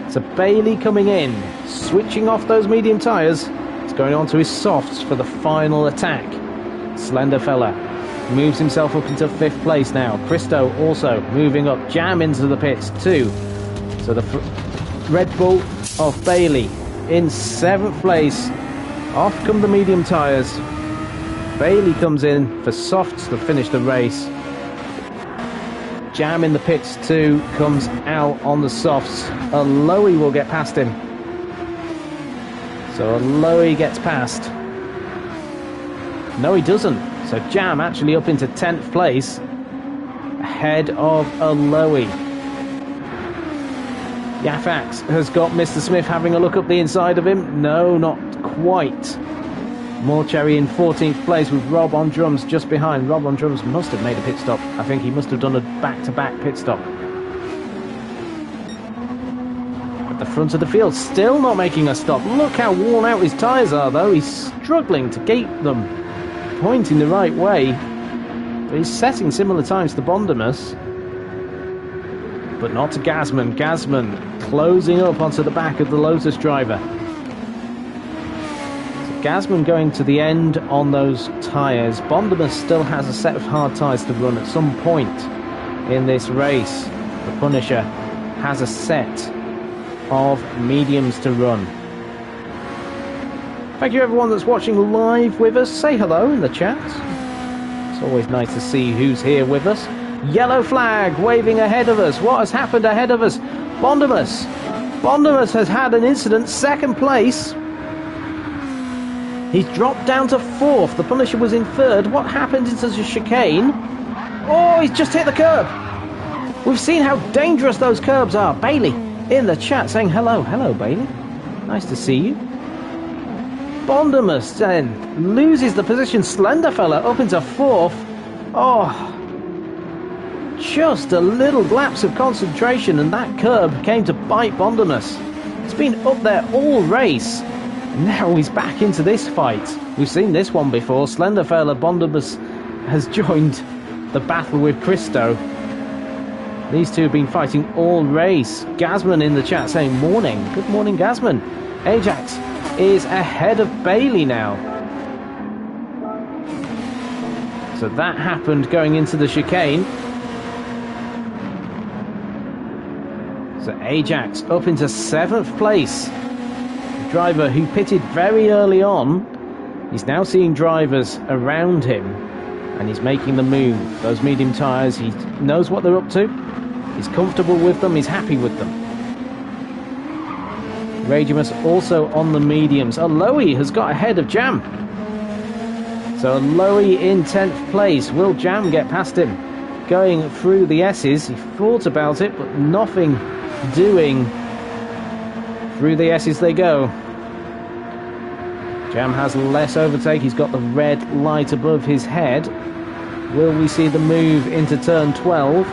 [SPEAKER 1] So Bailey coming in, switching off those medium tyres. He's going on to his softs for the final attack. Slender Fella moves himself up into 5th place now. Christo also moving up. Jam into the pits too. So the Red Bull of Bailey in 7th place. Off come the medium tyres. Bailey comes in for softs to finish the race. Jam in the pits too, comes out on the softs. Aloe will get past him. So Aloe gets past. No, he doesn't. So Jam actually up into 10th place, ahead of Aloe. Yafax has got Mr. Smith having a look up the inside of him. No, not quite. Morcherry in 14th place with Rob on drums just behind. Rob on drums must have made a pit stop. I think he must have done a back-to-back pit stop. At the front of the field, still not making a stop. Look how worn out his tyres are, though. He's struggling to keep them pointing the right way. But he's setting similar times to Bondimus. but not to Gasman. Gasman closing up onto the back of the Lotus driver. So Gasman going to the end on those tyres. Bondemus still has a set of hard tyres to run at some point in this race. The Punisher has a set of mediums to run. Thank you everyone that's watching live with us. Say hello in the chat. It's always nice to see who's here with us. Yellow flag waving ahead of us. What has happened ahead of us? Bondemus. Bondemus has had an incident. Second place. He's dropped down to fourth. The Punisher was in third. What happened into the chicane? Oh, he's just hit the curb. We've seen how dangerous those curbs are. Bailey in the chat saying hello. Hello, Bailey. Nice to see you. Bondemus then loses the position. Slenderfella up into fourth. Oh, just a little lapse of concentration, and that curb came to bite Bondemus. He's been up there all race. Now he's back into this fight. We've seen this one before. Slenderfella Bondemus has joined the battle with Christo. These two have been fighting all race. Gasman in the chat saying morning. Good morning, Gasman. Ajax is ahead of Bailey now. So that happened going into the chicane. So Ajax up into 7th place. The driver who pitted very early on. He's now seeing drivers around him and he's making the move. Those medium tyres, he knows what they're up to. He's comfortable with them, he's happy with them. Ragimus also on the mediums. Aloe has got ahead of Jam. So Aloe in 10th place. Will Jam get past him? Going through the S's. He thought about it, but nothing doing. Through the S's they go. Jam has less overtake. He's got the red light above his head. Will we see the move into turn 12?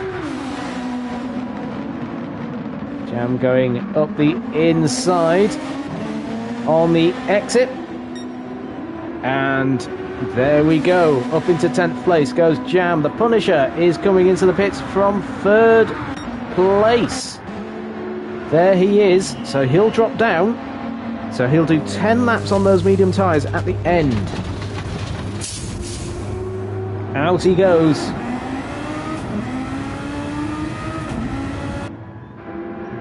[SPEAKER 1] Jam going up the inside on the exit. And there we go. Up into 10th place goes Jam. The Punisher is coming into the pits from 3rd place. There he is. So he'll drop down. So he'll do 10 laps on those medium tyres at the end. Out he goes.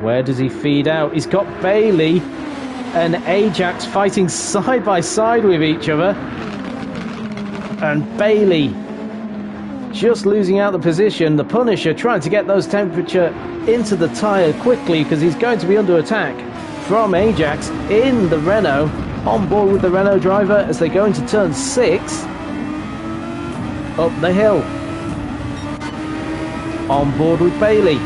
[SPEAKER 1] Where does he feed out? He's got Bailey and Ajax fighting side by side with each other. And Bailey just losing out the position. The Punisher trying to get those temperature into the tyre quickly because he's going to be under attack from Ajax in the Renault. On board with the Renault driver as they go into turn 6. Up the hill. On board with Bailey.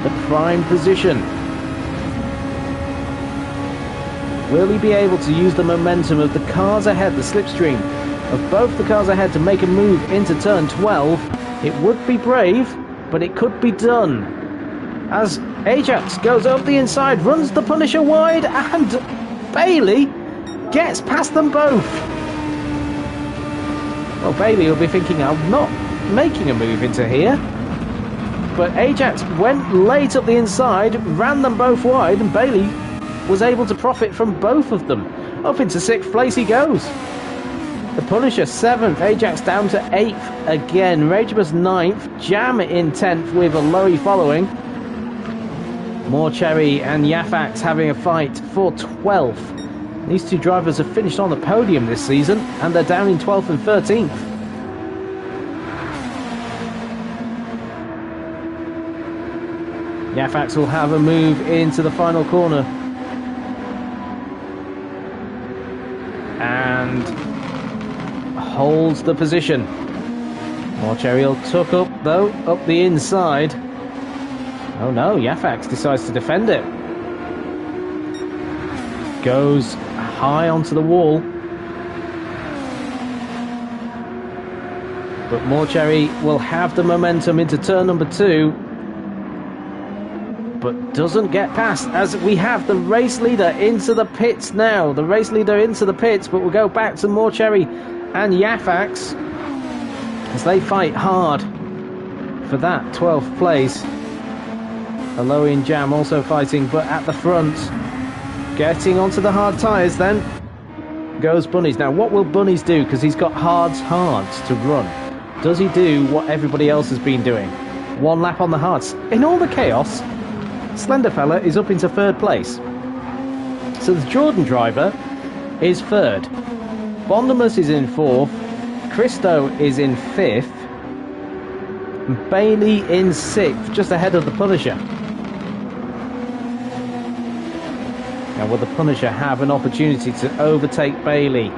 [SPEAKER 1] The prime position. Will he be able to use the momentum of the cars ahead, the slipstream of both the cars ahead to make a move into turn 12? It would be brave, but it could be done. As Ajax goes up the inside, runs the Punisher wide, and Bailey gets past them both. Well, Bailey will be thinking, I'm not making a move into here. But Ajax went late up the inside, ran them both wide, and Bailey was able to profit from both of them. Up into 6th place he goes. The Punisher 7th, Ajax down to 8th again. Ragemus 9th, Jam in 10th with Aloe following. Morcherry and Yafax having a fight for 12th. These two drivers have finished on the podium this season, and they're down in 12th and 13th. Yafax will have a move into the final corner. And holds the position. Morcherry will tuck up, though, up the inside. Oh no, Yafax decides to defend it. Goes high onto the wall. But Morcherry will have the momentum into turn number 2. But doesn't get past, as we have the race leader into the pits now. The race leader into the pits, but we'll go back to Morcherry and Yafax as they fight hard for that 12th place. Aloe and Jam also fighting, but at the front. Getting onto the hard tyres then goes Bunnies. Now, what will Bunnies do? Because he's got hards to run. Does he do what everybody else has been doing? One lap on the hards. In all the chaos, Slenderfella is up into 3rd place. So the Jordan driver is 3rd. Bondimus is in 4th. Christo is in 5th. And Bailey in 6th, just ahead of the Punisher. Now, will the Punisher have an opportunity to overtake Bailey,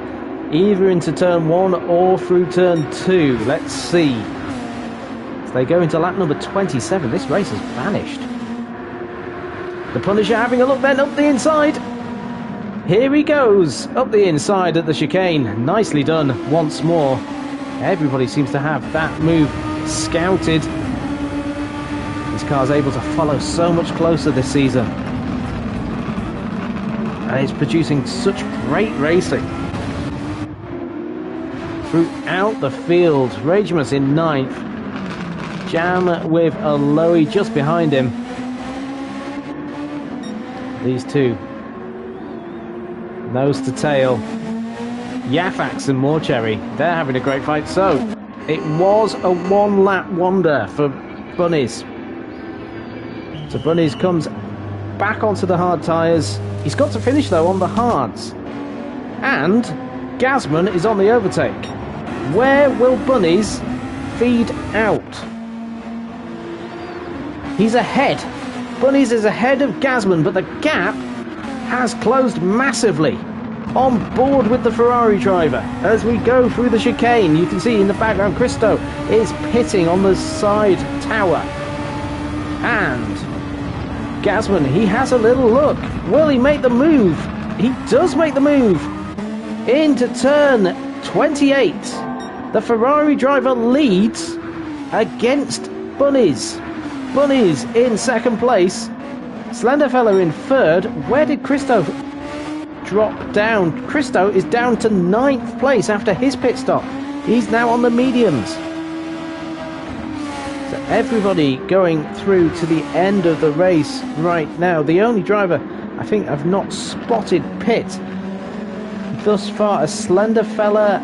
[SPEAKER 1] either into turn 1 or through turn 2? Let's see. As they go into lap number 27, this race has vanished. The Punisher having a look then up the inside. Here he goes, up the inside at the chicane. Nicely done once more. Everybody seems to have that move scouted. This car's able to follow so much closer this season. And it's producing such great racing throughout the field. Ragemus in 9th. Jam with Aloe just behind him. These two, nose to tail. Yafax and Morcherry, they're having a great fight. So, it was a 1-lap wonder for Bunnies. So Bunnies comes back onto the hard tyres. He's got to finish though on the hards. And Gazman is on the overtake. Where will Bunnies feed out? He's ahead. Bunnies is ahead of Gazman, but the gap has closed massively. On board with the Ferrari driver. As we go through the chicane, you can see in the background Christo is pitting on the side tower. And Gazman, he has a little look. Will he make the move? He does make the move. Into turn 28. The Ferrari driver leads against Bunnies. Bunnies in 2nd place. Slenderfella in 3rd. Where did Christo drop down? Christo is down to 9th place after his pit stop. He's now on the mediums. So everybody going through to the end of the race right now. The only driver I think I've not spotted pit thus far is Slenderfella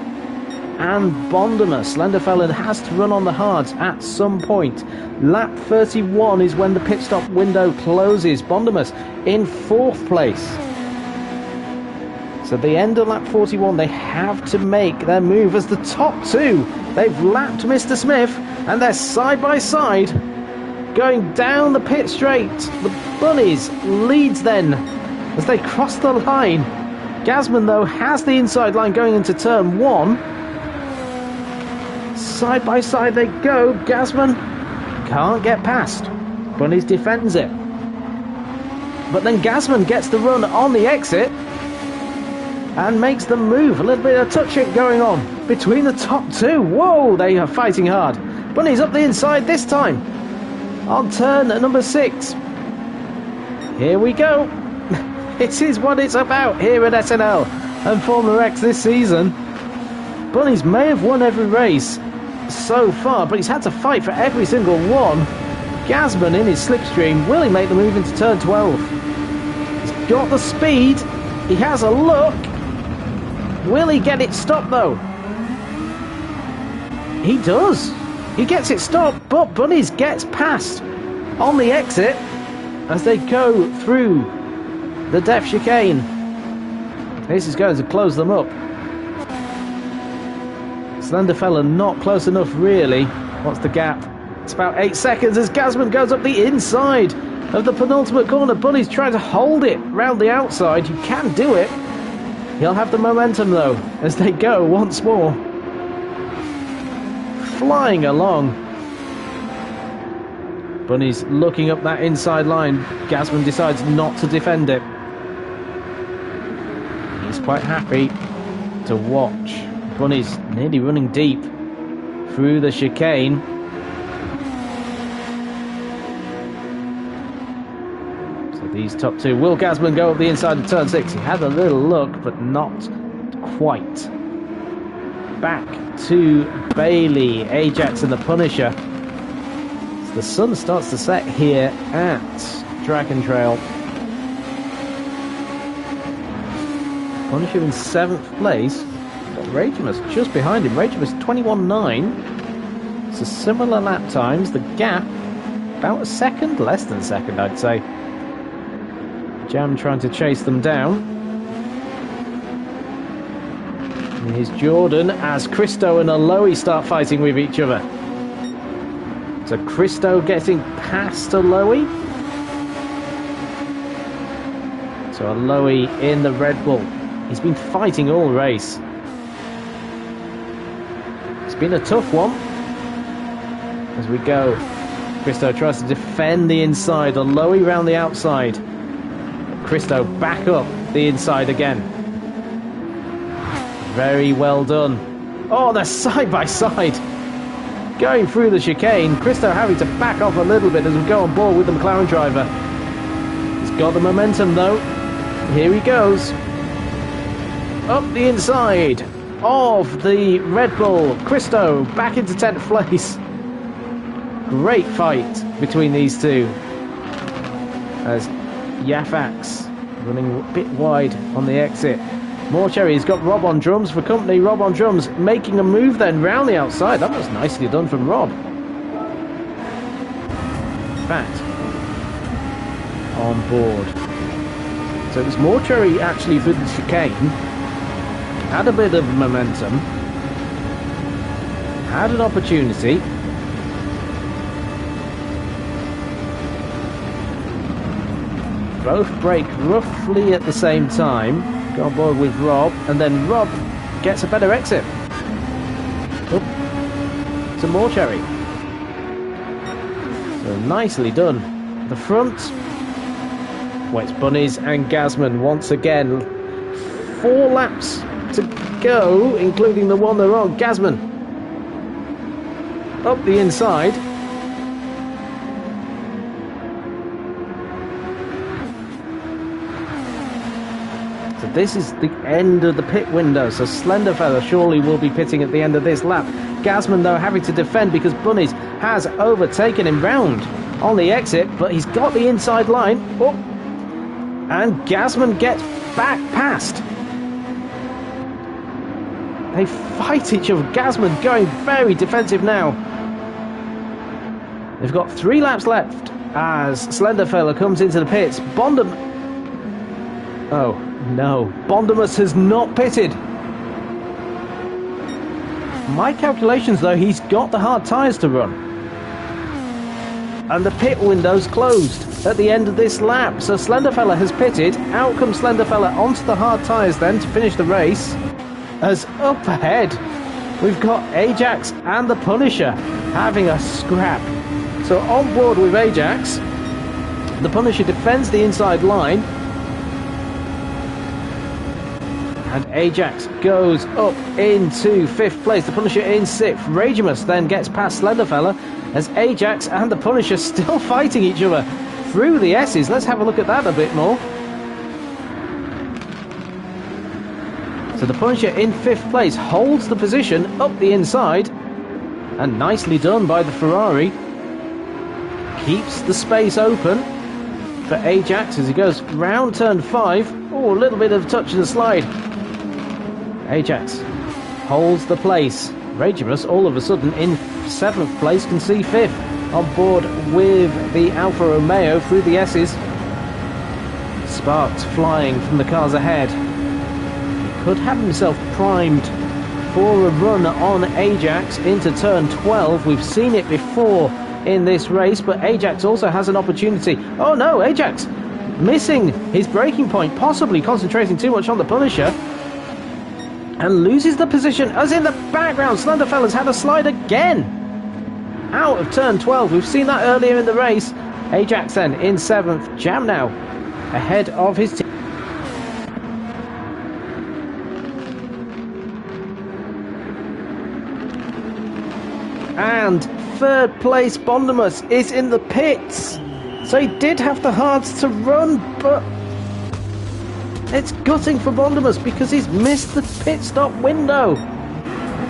[SPEAKER 1] and Bondimus. Slenderfella has to run on the hards at some point. Lap 31 is when the pit stop window closes. Bondimus in 4th place. So the end of lap 41, they have to make their move as the top two. They've lapped Mr. Smith and they're side by side going down the pit straight. The Bunnies leads then as they cross the line. Gazman though has the inside line going into turn 1. Side by side they go. Gazman can't get past. Bunnies defends it. But then Gazman gets the run on the exit and makes the move. A little bit of touch-it going on between the top two. Whoa, they are fighting hard. Bunnies up the inside this time on turn number 6. Here we go. This is what it's about here at SNL and Formula X this season. Bunnies may have won every race so far, but he's had to fight for every single one. Gazman in his slipstream. Will he make the move into turn 12? He's got the speed. He has a look. Will he get it stopped though? He does. He gets it stopped, but Bunnies gets past on the exit as they go through the depth chicane. This is going to close them up. Slenderfella not close enough really. What's the gap? It's about 8 seconds as Gazman goes up the inside of the penultimate corner. Bunny's trying to hold it round the outside. You can do it. He'll have the momentum though as they go once more. Flying along. Bunny's looking up that inside line. Gazman decides not to defend it. He's quite happy to watch. Bunny's nearly running deep through the chicane. So these top two. Will Gazman go up the inside of turn 6? He had a little look, but not quite. Back to Bailey, Ajax and the Punisher. The sun starts to set here at Dragon Trail. Punisher in 7th place. Got Ragemus just behind him. Ragemus 21.9. So similar lap times. The gap about a second, less than a second, I'd say. Jam trying to chase them down. And here's Jordan as Christo and Aloe start fighting with each other. So Christo getting past Aloe. So Aloe in the Red Bull. He's been fighting all race. It's been a tough one. As we go, Christo tries to defend the inside. Aloe round the outside. Christo back up the inside again. Very well done. Oh, they're side by side. Going through the chicane. Christo having to back off a little bit as we go on board with the McLaren driver. He's got the momentum though. Here he goes. Up the inside of the Red Bull. Christo back into 10th place. Great fight between these two. As Yafax running a bit wide on the exit. Morcherry's got Rob on drums for company. Rob on drums making a move then round the outside. That was nicely done from Rob. Fact on board. So it was Morcherry actually through the chicane. Had a bit of momentum. Had an opportunity. Both brake roughly at the same time. Go on board with Rob, and then Rob gets a better exit. Up to Morcherry. So nicely done. The front. Well, it's Bunnies and Gazman once again. 4 laps to go, including the one they're on. Gazman up the inside. So this is the end of the pit window. So Slenderfella surely will be pitting at the end of this lap. Gazman, though, having to defend because Bunnies has overtaken him round on the exit, but he's got the inside line. Oh. And Gazman gets back past. They fight each other. Gazman going very defensive now. They've got 3 laps left as Slenderfella comes into the pits. Bondam... Oh, no. Bondamus has not pitted. My calculations, though, he's got the hard tyres to run. And the pit window's closed at the end of this lap. So Slenderfella has pitted. Out comes Slenderfella onto the hard tyres then to finish the race. As up ahead, we've got Ajax and the Punisher having a scrap. So on board with Ajax, the Punisher defends the inside line. And Ajax goes up into 5th place. The Punisher in 6th. Ragemus then gets past Slenderfella as Ajax and the Punisher still fighting each other through the S's. Let's have a look at that a bit more. So the Punisher in 5th place holds the position up the inside. And nicely done by the Ferrari. Keeps the space open for Ajax as he goes round turn 5. Oh, a little bit of touch and slide. Ajax holds the place. Ragemus all of a sudden in 7th place can see 5th. On board with the Alfa Romeo through the S's. Sparks flying from the cars ahead. He could have himself primed for a run on Ajax into turn 12. We've seen it before in this race, but Ajax also has an opportunity. Oh no, Ajax missing his braking point, possibly concentrating too much on the Punisher. And loses the position as in the background Slenderfella's had a slide again out of turn 12. We've seen that earlier in the race. Ajax then in 7th. Jam now ahead of his team. And 3rd place Bondamus is in the pits. So he did have the hards to run, but it's gutting for Bondamus because he's missed the pit stop window.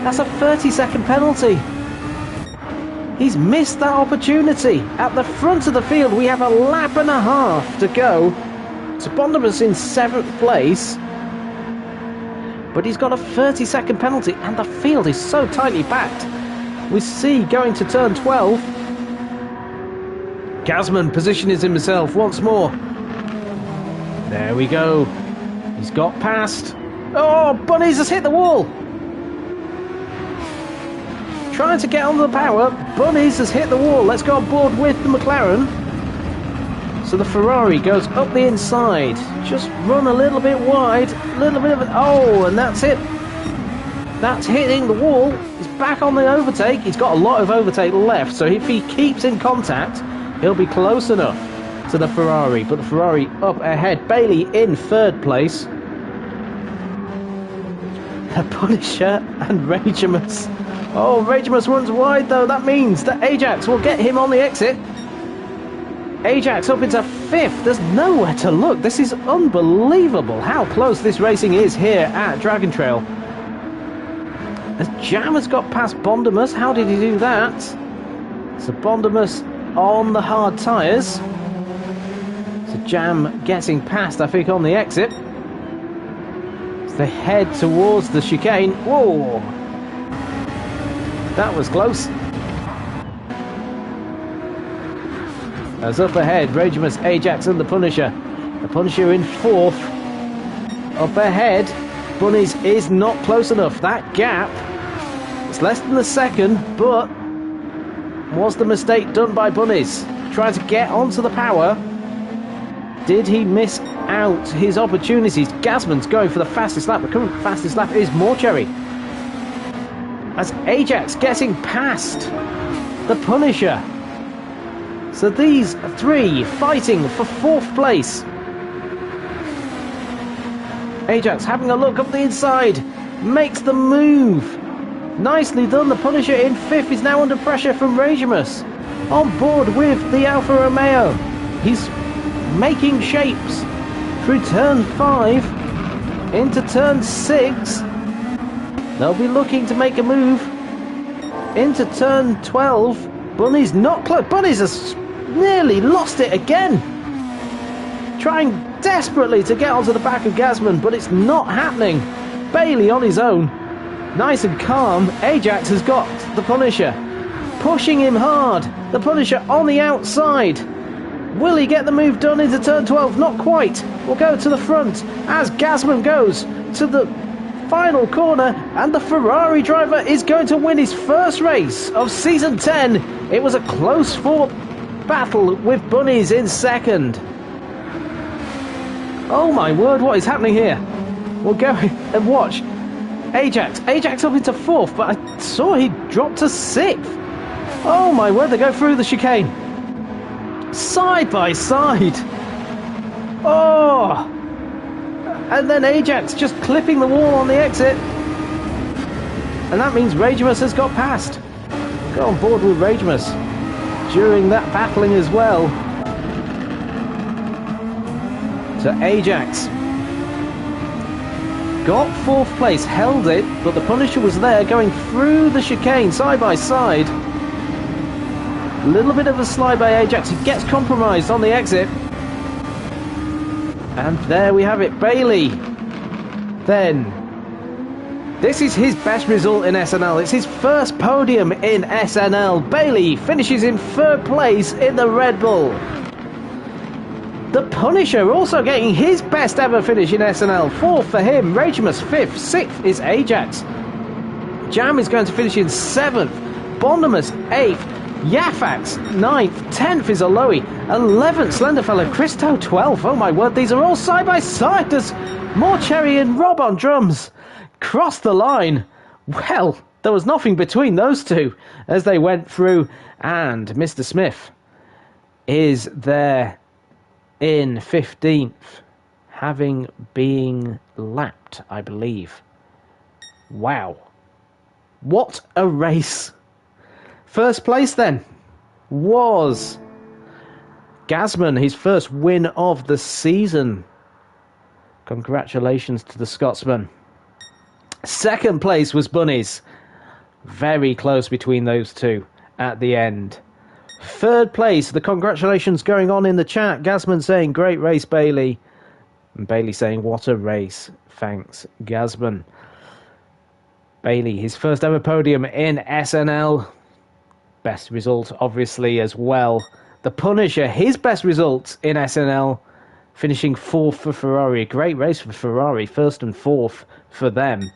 [SPEAKER 1] That's a 30-second penalty. He's missed that opportunity. At the front of the field, we have a lap and a half to go. So Bondimus in 7th place. But he's got a 30-second penalty, and the field is so tightly packed. With C going to turn 12. Gazman positions himself once more. There we go. He's got past. Oh, Bunnies has hit the wall. Trying to get onto the power. Bunnies has hit the wall. Let's go on board with the McLaren. So the Ferrari goes up the inside. Just run a little bit wide. A little bit of it. Oh, and that's it. That's hitting the wall. He's back on the overtake. He's got a lot of overtake left. So if he keeps in contact, he'll be close enough to the Ferrari. But the Ferrari up ahead. Bailey in 3rd place. The Punisher and Ragemus. Oh, Ragemus runs wide though. That means that Ajax will get him on the exit. Ajax up into 5th. There's nowhere to look. This is unbelievable how close this racing is here at Dragon Trail. As Jam has got past Bondimus. How did he do that? So Bondimus on the hard tyres. So Jam getting past, I think, on the exit. As they head towards the chicane. Whoa! That was close. As up ahead, Ragemus, Ajax and the Punisher. The Punisher in 4th. Up ahead, Bunnies is not close enough. That gap, it's less than a second, but was the mistake done by Bunnies? Trying to get onto the power. Did he miss out his opportunities? Gazman's going for the fastest lap. The current fastest lap is Morcherry. As Ajax getting past the Punisher. So these 3 fighting for 4th place. Ajax having a look up the inside. Makes the move. Nicely done. The Punisher in 5th is now under pressure from Ragemus. On board with the Alfa Romeo. He's making shapes through turn 5 into turn 6. They'll be looking to make a move into turn 12. Bunny's not close. Bunny's has nearly lost it again. Trying desperately to get onto the back of Gazman, but it's not happening. Bailey on his own. Nice and calm. Ajax has got the Punisher. Pushing him hard. The Punisher on the outside. Will he get the move done into turn 12? Not quite. We'll go to the front as Gazman goes to the final corner, and the Ferrari driver is going to win his first race of season 10. It was a close fought battle with Bunnies in 2nd. Oh my word, what is happening here? We'll go and watch Ajax up into 4th, but I saw he dropped to 6th. Oh my word, they go through the chicane side by side. Oh, and then Ajax just clipping the wall on the exit. And that means Ragemus has got past. Go on board with Ragemus during that battling as well. So Ajax got 4th place, held it, but the Punisher was there going through the chicane side by side. A little bit of a slide by Ajax. He gets compromised on the exit. And there we have it. Bailey. Then. This is his best result in SNL. It's his first podium in SNL. Bailey finishes in 3rd place in the Red Bull. The Punisher also getting his best ever finish in SNL. 4th for him. Ragemus 5th. 6th is Ajax. Jam is going to finish in 7th. Bondimus 8th. Yafax 9th, 10th is Aloe, 11th Slenderfellow, Christo 12th. Oh my word, these are all side by side as Morcherry and Rob on drums cross the line. Well, there was nothing between those two as they went through, and Mr. Smith is there in 15th, having been lapped, I believe. Wow. What a race. First place then was Gazman, his first win of the season. Congratulations to the Scotsman. Second place was Bunnies. Very close between those two. at the end. Third place, the congratulations going on in the chat. Gasman saying, great race, Bailey. And Bailey saying, what a race. Thanks, Gasman. Bailey, his first ever podium in SNL. Best result, obviously, as well. The Punisher, his best result in SNL, finishing 4th for Ferrari. A great race for Ferrari, 1st and 4th for them.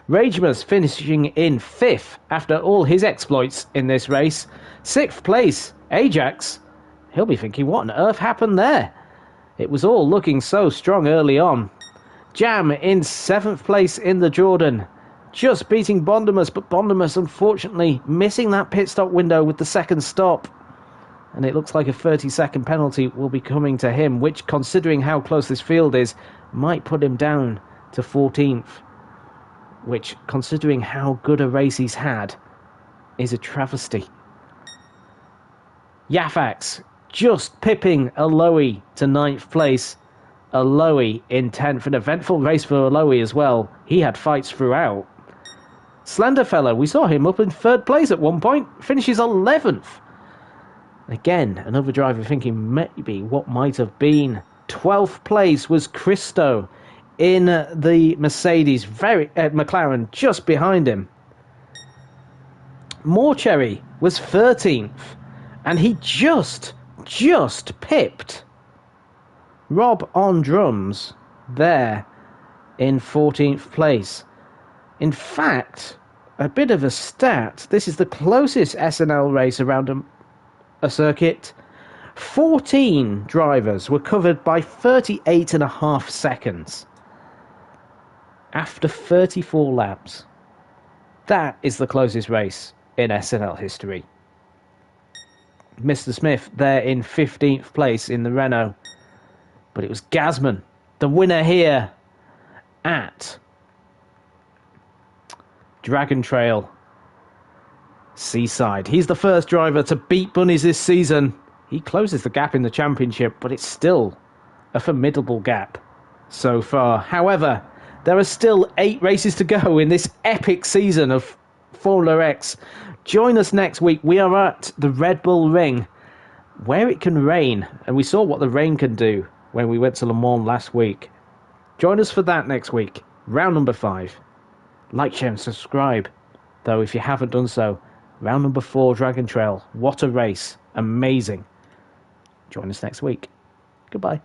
[SPEAKER 1] Ragemus finishing in 5th after all his exploits in this race. 6th place, Ajax. He'll be thinking, what on earth happened there? It was all looking so strong early on. Jam in 7th place in the Jordan. Just beating Bondemus, but Bondemus unfortunately missing that pit stop window with the second stop. And it looks like a 30-second penalty will be coming to him, which, considering how close this field is, might put him down to 14th. Which, considering how good a race he's had, is a travesty. Yafax just pipping Aloe to 9th place. Aloe in 10th. An eventful race for Aloe as well. He had fights throughout. Slenderfellow, we saw him up in 3rd place at one point. Finishes 11th. Again, another driver thinking maybe what might have been. 12th place was Christo in the Mercedes, McLaren just behind him. Morcherry was 13th, and he just pipped Rob on drums there in 14th place. In fact, a bit of a stat, this is the closest SNL race around a circuit. 14 drivers were covered by 38.5 seconds after 34 laps. That is the closest race in SNL history. Mr. Smith there in 15th place in the Renault. But it was Gasman, the winner here at Dragon Trail Seaside. He's the first driver to beat Bunnies this season. He closes the gap in the championship, but it's still a formidable gap so far. However, there are still 8 races to go in this epic season of Formula X. Join us next week. We are at the Red Bull Ring, where it can rain, and we saw what the rain can do when we went to Le Mans last week. Join us for that next week. Round number 5. Like, share and subscribe. Though if you haven't done so, round number 4, Dragon Trail. What a race. Amazing. Join us next week. Goodbye.